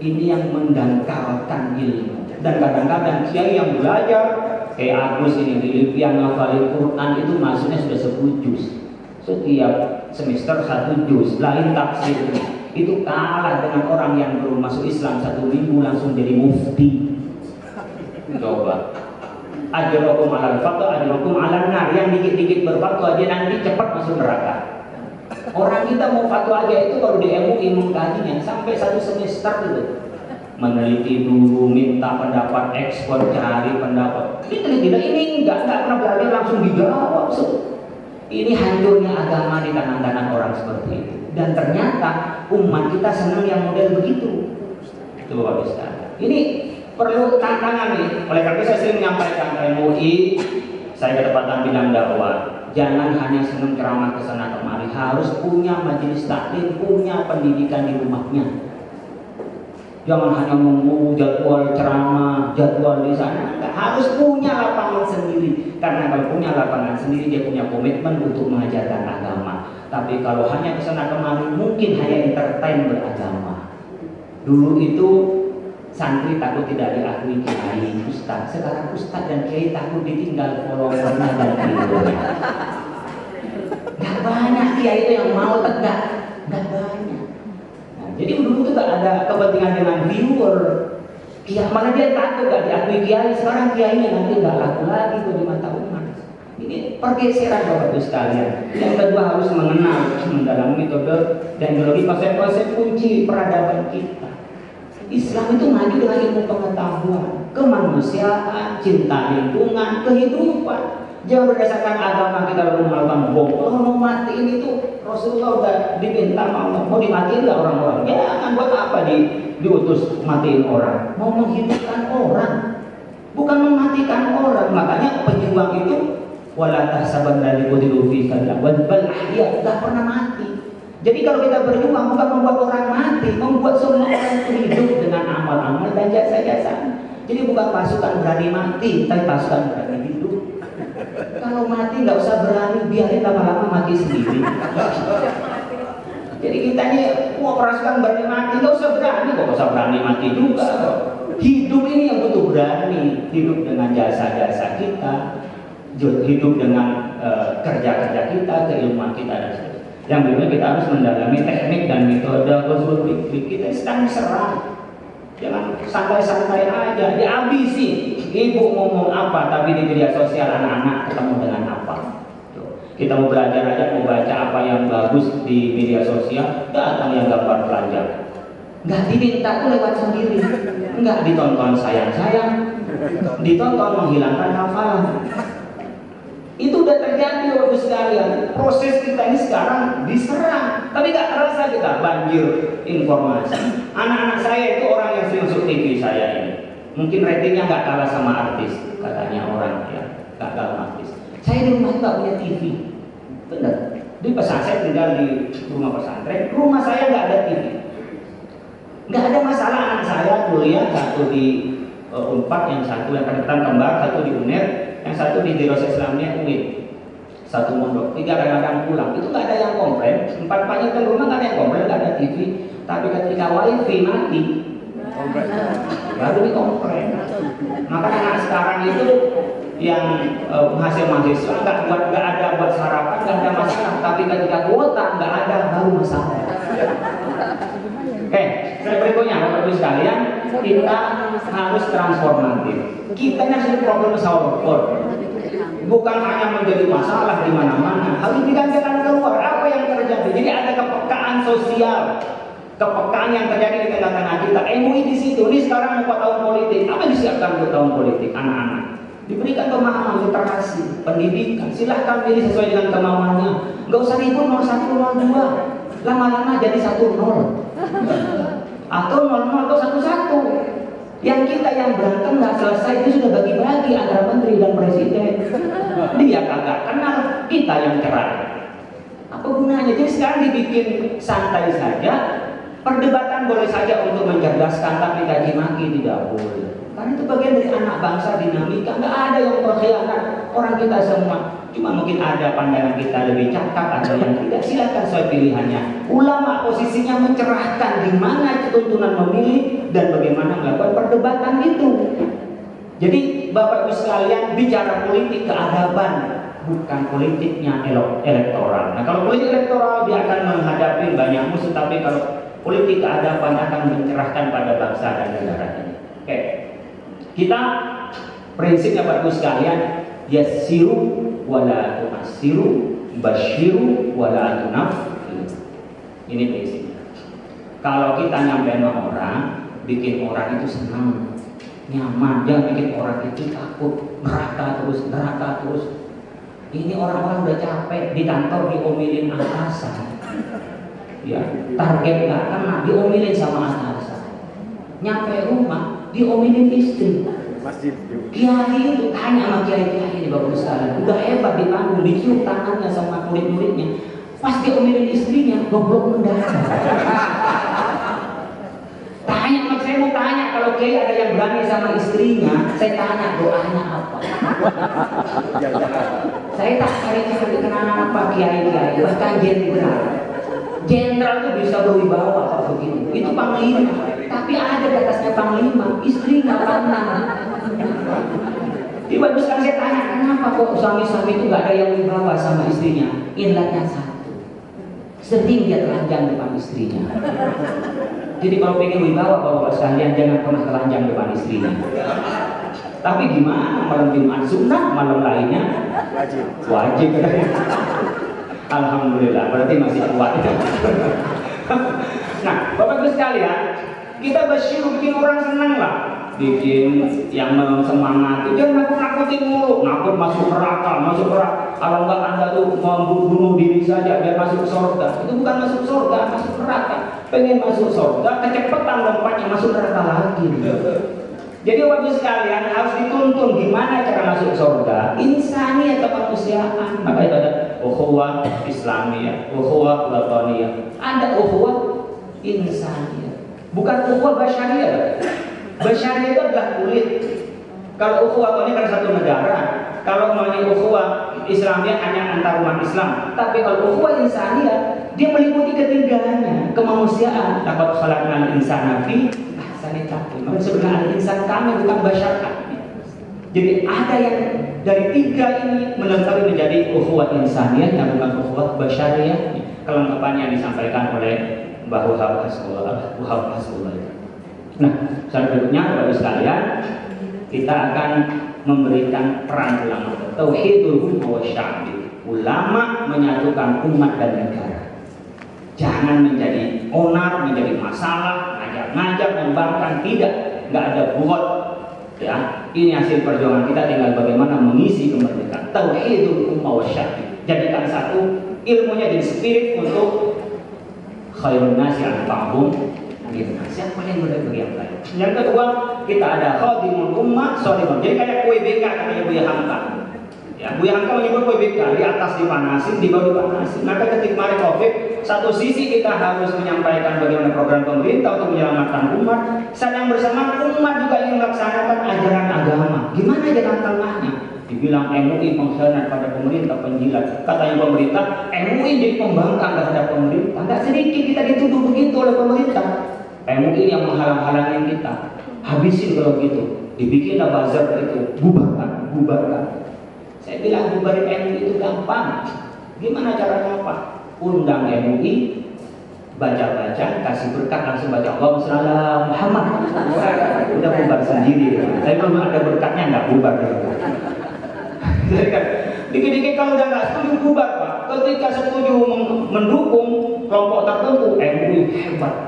Ini yang mendangkalkan ilmu. Dan kadang-kadang kiai yang belajar kayak Agus ini di Libya ngafalin Quran itu maksudnya sudah 10 juz. Setiap semester 1 juz, lain tafsirnya. Itu kalah dengan orang yang belum masuk Islam 1 minggu langsung jadi mufti. Coba. Ajrokum alal fatwa, ajrokum alal nar. Yang dikit-dikit berfatwa dia nanti cepat masuk neraka. Orang kita mau fatwa aja itu baru di MUI mengkajinya sampai 1 semester itu. Meneliti dulu, minta pendapat ekspor, cari pendapat. Ini enggak pernah berani langsung dijawab. Ini hancurnya agama di tangan-tangan orang seperti itu. Dan ternyata umat kita senang yang model begitu. Itu Bapak sekalian. Ini perlu tantangan nih. Oleh karena itu saya sering menyampaikan ke MUI, saya kedapatan bidang dakwah. Jangan hanya senang ceramah ke sana kemari, harus punya majelis taklim, punya pendidikan di rumahnya. Jangan hanya menunggu jadwal ceramah, jadwal di sana. Enggak, harus punya lapangan sendiri. Karena kalau punya lapangan sendiri, dia punya komitmen untuk mengajarkan agama. Tapi kalau hanya ke sana kemari, mungkin hanya entertain beragama. Dulu itu santri takut tidak diakui kiai, ustaz. Sekarang ustaz dan kiai takut ditinggal followernya dan videonya. Gak banyak kiai itu yang mau tegak, gak banyak. Nah, jadi dulu itu gak ada kepentingan dengan viewer. Kiai mana dia takut gak diakui kiai. Sekarang kiainya nanti gak laku lagi di mata umat. Ini pergeseran Bapak Ibu sekalian. Yang kedua harus mengenal, mendalami metode dan ideologi konsep-konsep kunci peradaban kita. Islam itu maju dengan ilmu pengetahuan, kemanusiaan, cinta lingkungan, kehidupan. Jangan berdasarkan agama kita lalu melakukan bom. Kalau mau mati ini tuh Rasulullah udah diminta mau dimatiin nggak orang-orang? Jangan buat apa diutus matiin orang? Mau menghidupkan orang, bukan mematikan orang. Makanya pejuang itu wala tahsabanna liqutilu fi sabilillah bal ahya, enggak pernah mati. Jadi kalau kita berjuang bukan membuat orang mati, membuat semua orang itu hidup dengan amal-amal dan jasa-jasa. Jadi bukan pasukan berani mati, tapi pasukan berani hidup. Kalau mati nggak usah berani, biarin lama-lama mati sendiri. Jadi kita ini pasukan berani mati, nggak usah berani, kok usah berani mati juga. Hidup ini yang butuh berani, hidup dengan jasa-jasa kita, hidup dengan kerja-kerja kita, keilmuan kita dan sebagainya. Yang berikutnya kita harus mendalami teknik dan metode usul fikih. Kita sedang serang, jangan santai-santai aja, dihabisi. Ibu ngomong apa, tapi di media sosial anak-anak ketemu dengan apa. Kita mau belajar aja, mau baca apa yang bagus di media sosial, datang yang gambar pelajar. Nggak diminta tuh lewat sendiri, nggak ditonton sayang-sayang, ditonton menghilangkan hafalan. Itu udah terjadi Bapak sekalian. Proses kita ini sekarang diserang, tapi gak terasa kita banjir informasi. Anak-anak saya itu orang yang sering masuk TV saya ini. Mungkin ratingnya gak kalah sama artis, katanya orang ya, gak kalah artis. Saya di rumah gak punya TV, bener. Di pesantren saya tinggal di rumah pesantren, rumah saya gak ada TV. Gak ada masalah anak saya kuliah, satu di Unpad, yang satu yang kedekatan kembar, satu di UNER, yang satu di Diros Islamnya UIN. satu mondok, 3 kadang-kadang pulang, itu nggak ada yang komplain, 4-4-nya di rumah nggak ada yang komplain, nggak ada TV, tapi ketika wifi mati, baru dikomplain. Maka anak sekarang itu yang mahasiswa nggak ada buat sarapan, nggak ada masalah, tapi ketika kuota nggak ada, baru masalah. Berikutnya Bapak Ibu sekalian, kita harus transformatif. Kita harus problem solver. Bukan hanya menjadi masalah di mana-mana, harus digantikan keluar. Apa yang terjadi? Jadi ada kepekaan sosial, kepekaan yang terjadi di tengah-tengah kita. MUI di situ. Ini sekarang mau tahun politik. Apa yang disiapkan untuk tahun politik? Anak-anak diberikan pemahaman, literasi, pendidikan. Silahkan pilih sesuai dengan kemauannya. Nggak usah ribut 01, 02. Lama-lama jadi 10 atau 00 atau 11. Yang kita yang berantem nggak selesai itu sudah bagi-bagi antara menteri dan presiden. Dia kagak kenal, kita yang cerai. Apa gunanya? Jadi sekarang dibikin santai saja. Perdebatan boleh saja untuk mencerdaskan, tapi caci maki tidak boleh. Karena itu bagian dari anak bangsa, dinamika. Nggak ada yang berkhianat. Orang kita semua. Cuma mungkin ada pandangan kita lebih cakap, ada yang tidak. Silakan sesuai pilihannya. Ulama posisinya mencerahkan di mana tuntunan memilih dan bagaimana melakukan perdebatan itu. Jadi Bapak Ibu sekalian, bicara politik keadaban, bukan politiknya elektoral. Nah, kalau politik elektoral dia akan menghadapi banyak musuh, tapi kalau politik keadaban akan mencerahkan pada bangsa dan negara ini. Oke. Kita prinsipnya Bapak Ibu sekalian, yassiru wala tu'assiru, basyiru wala tunaffiru. Ini prinsipnya. Kalau kita nyampe sama orang, bikin orang itu senang, nyaman, jangan bikin orang itu takut, neraka terus. Ini orang-orang udah capek di kantor diomelin atasan. Ya, target nggak kena, diomelin sama atasan. Nyampe rumah, diomelin istri. Masjid. Kiai itu tanya sama kiai-kiai ini Bapak sekalian, udah hebat di panggung, dicium tangannya sama murid-muridnya. Pas diomelin istrinya, goblok mendadak. Tanya, saya mau tanya, kalau kiai ada yang berani sama istrinya, saya tanya doanya apa? Saya tak cari kenapa kiai-kiai, bahkan jenderal itu bisa berwibawa kalau begitu. Itu panglima, tapi ada di atasnya panglima, istri nggak pernah. Jadi bagus sekali saya tanya, kenapa kok suami-suami itu nggak ada yang wibawa sama istrinya? Ilahnya satu, sering dia telanjang depan istrinya. Jadi kalau pengen wibawa bapak sekalian, jangan pernah telanjang depan istrinya. Tapi gimana malam Jumat sunnah, malam lainnya wajib. Alhamdulillah, berarti masih kuat. Nah, Bapak Ibu sekalian, kita bersyukur bikin orang senang lah, bikin yang semangat. Jangan nakut-nakutin mulu, nakut masuk neraka. Kalau enggak Anda tuh membunuh diri saja biar masuk surga. Itu bukan masuk surga, masuk neraka. Pengen masuk surga, kecepatan lompatnya masuk neraka lagi. Jadi Bapak sekalian harus dituntun gimana cara masuk surga. Insani atau kemanusiaan. Maka itu ada ukhuwah Islamiyah, ukhuwah wataniyah. Ada ukhuwah insaniyah. Bukan ukhuwah basyariyah. Basyariyah itu adalah kulit. Kalau ukhuwah wataniyah kan satu negara. Kalau maunya ukhuwah Islamiyah hanya antar umat Islam. Tapi kalau ukhuwah insaniyah, dia meliputi ketiganya, kemanusiaan. Laqad khalaqnal insana fi sebenarnya insan kami bukan basyar kami. Jadi ada yang dari tiga ini melengkapi menjadi ukhuwah insaniyah dan bukan ukhuwah basyariyah. Kelengkapannya yang disampaikan oleh Mbah Wahab Hasbullah. Nah, selanjutnya Bapak sekalian, kita akan memberikan peran ulama. Tauhidul ummah wa sya'bi. Ulama menyatukan umat dan negara. Jangan menjadi onar, menjadi masalah, ngajak membangkang, nggak ada buat. Ya, ini hasil perjuangan kita, tinggal bagaimana mengisi kemerdekaan. Tauhidul ummah wa sya'bi. Jadikan satu, ilmunya jadi spirit untuk khairun nasi anfa'uhum linnas. Yang paling mudah bagi yang lain. Yang kedua, kita ada khadimul ummah sholihun. Jadi kayak kue BK katanya Buya Hamka. Ya, Buya Hamka menyebut kue BK, di atas dipanasin, di bawah dipanasin. Maka ketika kemarin Covid, satu sisi kita harus menyampaikan bagaimana program pemerintah untuk menyelamatkan umat. Saat yang bersamaan umat juga ingin melaksanakan ajaran agama. Gimana jalan tengahnya? Dibilang MUI pengkhianat pada pemerintah, penjilat. Katanya pemerintah, MUI jadi pembangkang terhadap pemerintah. Nggak sedikit kita dituduh begitu oleh pemerintah. MUI yang menghalang-halangin kita. Habisin kalau gitu. Dibikinlah buzzer itu, bubarkan, bubarkan. Saya bilang bubarin MUI itu gampang. Gimana caranya apa? Undang MUI, baca-baca, kasih berkat, langsung baca Allahumma shalli ala Muhammad. Udah bubar sendiri. Tapi kalau ada berkatnya nggak bubar. Dikit-dikit kalau udah nggak setuju bubar Pak. Ketika setuju mendukung kelompok tertentu,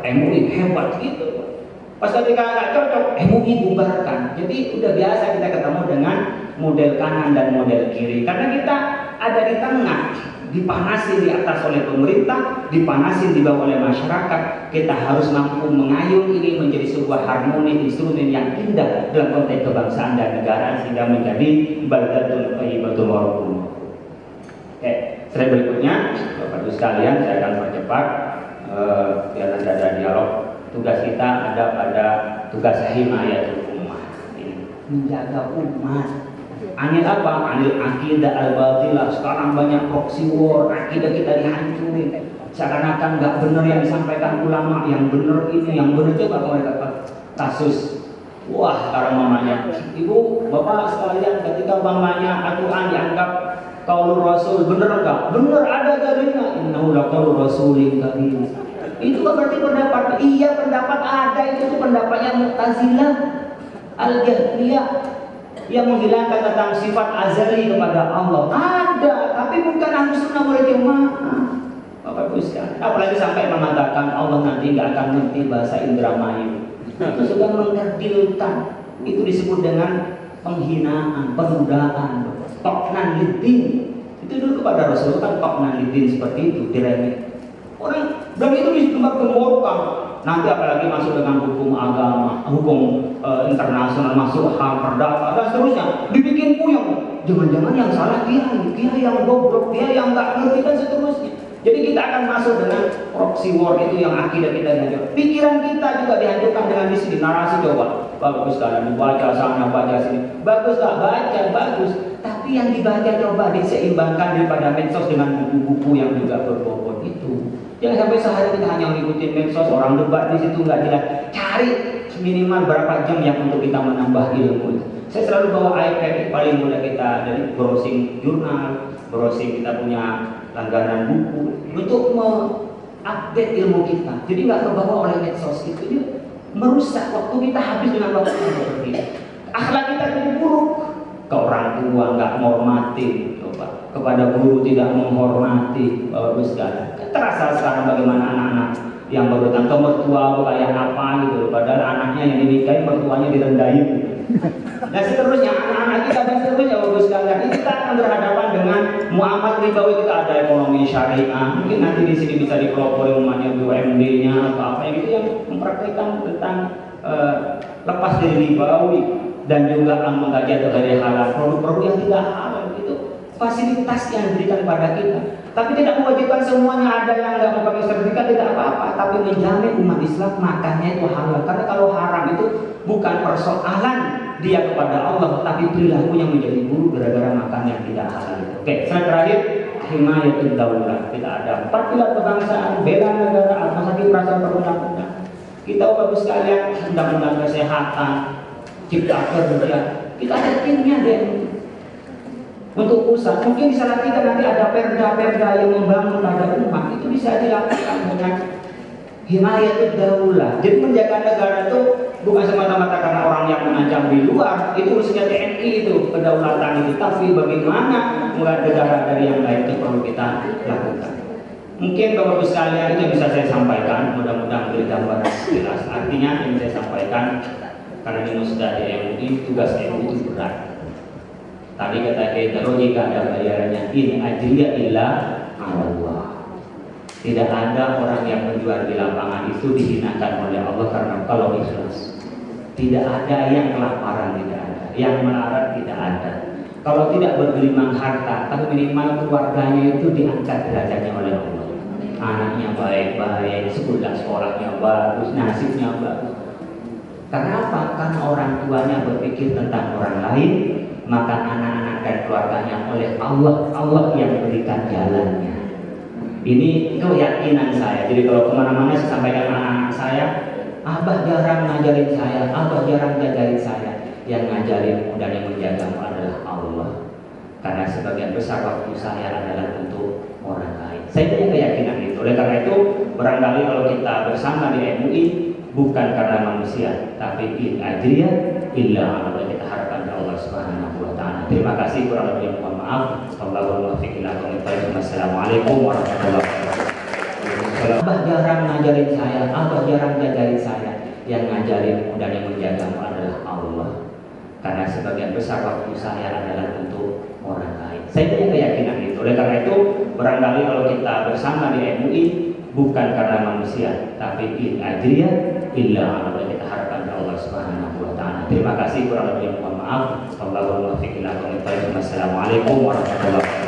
MUI hebat gitu. Pas ketika nggak cocok, MUI bubarkan. Jadi udah biasa kita ketemu dengan model kanan dan model kiri. Karena kita ada di tengah, dipanasin di atas oleh pemerintah, dipanasin di bawah oleh masyarakat. Kita harus mampu mengayuh ini menjadi sebuah harmoni instrumen yang indah dalam konteks kebangsaan dan negara sehingga menjadi baldatun thayyibatun wa rabbun. Oke, slide berikutnya, Bapak Ibu sekalian, saya akan percepat biar nanti ada dialog. Tugas kita ada pada tugas himayatul ummah, ini menjaga umat. Anil apa? Anil akidah al-batilah. Sekarang banyak proxy war, akidah kita dihancurin. Seakan-akan nggak benar yang disampaikan ulama, yang benar ini, yang benar. Coba kalau mereka kasus. Wah, sekarang mamanya, ibu, bapak sekalian, ketika mamanya Al-Quran dianggap qaulur rasul, benar enggak? Benar, ada dalilnya. Innahu laqaulur rasulin karim. Itu kan berarti pendapat. Iya, pendapat ada, itu pendapatnya Mu'tazilah, Al-Jahriyah, yang menghilangkan tentang sifat azali kepada Allah. Ada, tapi bukan Ahlus Sunnah wal Jamaah. Bapak Ibu sekalian, apalagi sampai mengatakan Allah nanti nggak akan ngerti bahasa Indramayu. Itu sudah mengkerdilkan. Itu disebut dengan penghinaan, penundaan, toknan lidin. Itu dulu kepada Rasul kan toknan lidin seperti itu, diremeh. Orang dan itu digembar-gemborkan. Nanti apalagi masuk dengan hukum agama, hukum internasional, masuk HAM, perdata dan seterusnya, dibikin puyeng. Jangan-jangan yang salah dia yang goblok, dia yang nggak ngerti dan seterusnya. Jadi kita akan masuk dengan proxy war itu yang akidah kita dihancurkan. Pikiran kita juga dihancurkan dengan di sini narasi. Coba bagus sekalian baca sana baca sini, bagus nggak baca bagus, tapi yang dibaca coba diseimbangkan daripada medsos dengan buku-buku yang juga berbobot itu. Jangan sampai sehari kita hanya mengikuti medsos, orang debat di situ nggak jelas. Cari minimal berapa jam yang untuk kita menambah ilmu. Saya selalu bawa iPad, paling mudah kita dari browsing jurnal, browsing kita punya langganan buku untuk mengupdate ilmu kita. Jadi nggak kebawa oleh medsos itu, dia merusak waktu kita habis dengan waktu yang seperti itu. Akhlak kita jadi buruk. Ke orang tua nggak menghormati, coba kepada guru tidak menghormati, Bapak Ibu sekalian. Terasa sekarang bagaimana anak-anak yang baru datang ke mertua kayak apa gitu, padahal anaknya yang dinikahi mertuanya direndahin. Nah seterusnya anak-anak kita dan seterusnya Bapak Ibu sekalian. Ini kita akan berhadapan dengan muamalah ribawi. Kita ada ekonomi syariah. Mungkin nanti di sini bisa dipelopori umatnya BUMD-nya atau apa gitu yang mempraktikkan tentang lepas dari ribawi dan juga mengkaji atau dari halal produk-produk yang tidak halal itu fasilitas yang diberikan kepada kita. Tapi tidak mewajibkan semuanya. Ada yang nggak mau pakai sertifikat tidak apa-apa, tapi menjamin umat Islam makannya itu halal. Karena kalau haram itu bukan persoalan dia kepada Allah, tapi perilaku yang menjadi buruk gara-gara makan yang tidak halal. Oke, slide terakhir, himayatul daulah. Kita ada 4 pilar kebangsaan, bela negara, al-masakin, perasaan perundang-undang. Kita Bapak sekalian, undang-undang kesehatan, cipta kerja. Kita ada timnya deh. Untuk pusat, mungkin di Salatiga nanti ada perda-perda yang membangun pada umat, itu bisa dilakukan dengan himayatul daulah. Jadi menjaga negara itu bukan semata-mata karena orang yang mengancam di luar, itu urusannya TNI itu, kedaulatan itu, tapi bagaimana menjaga negara dari yang lain itu perlu kita lakukan. Mungkin Bapak Ibu sekalian itu bisa saya sampaikan, mudah-mudahan beri gambaran jelas. Artinya yang saya sampaikan, karena ini sudah di MUI, tugas MUI itu berat. Tadi kata Pedro, jika ada bayarannya, in ajriya illa Allah. Tidak ada orang yang menjual di lapangan itu dihinakan oleh Allah karena kalau ikhlas. Tidak ada yang kelaparan, tidak ada. Yang melarat tidak ada. Kalau tidak bergelimang harta, tapi minimal keluarganya itu diangkat derajatnya oleh Allah. Anaknya baik-baik, sekolahnya bagus, nasibnya bagus. Karena apa? Karena orang tuanya berpikir tentang orang lain, maka anak-anak dan keluarganya oleh Allah. Allah yang berikan jalannya. Ini keyakinan saya. Jadi kalau kemana-mana saya sampaikan anak-anak saya, abah jarang ngajarin saya, abah jarang ngajarin saya. Yang ngajarin dan yang menjagamu adalah Allah. Karena sebagian besar waktu saya adalah untuk orang lain. Saya punya keyakinan itu. Oleh karena itu, barangkali kalau kita bersama di MUI bukan karena manusia, tapi in ajriya illa Allah, kita harapkan dari Allah Subhanahu wa taala. Terima kasih, kurang lebih mohon maaf. Wallahul muwaffiq ila aqwamit thoriq. Wassalamualaikum warahmatullahi wabarakatuh. Abah jarang ngajarin saya, abah jarang ngajarin saya. Yang ngajarin dan yang menjagamu adalah Allah. Karena sebagian besar waktu saya adalah untuk orang lain. Saya punya keyakinan itu. Oleh karena itu, barangkali kalau kita bersama di MUI bukan karena manusia, tapi in ajriya illa Allah, kita harapkan dari Allah Subhanahu wa taala. Terima kasih, kurang lebih mohon maaf. Wallahul muwaffiq ila aqwamit thoriq. Wassalamualaikum warahmatullahi wabarakatuh.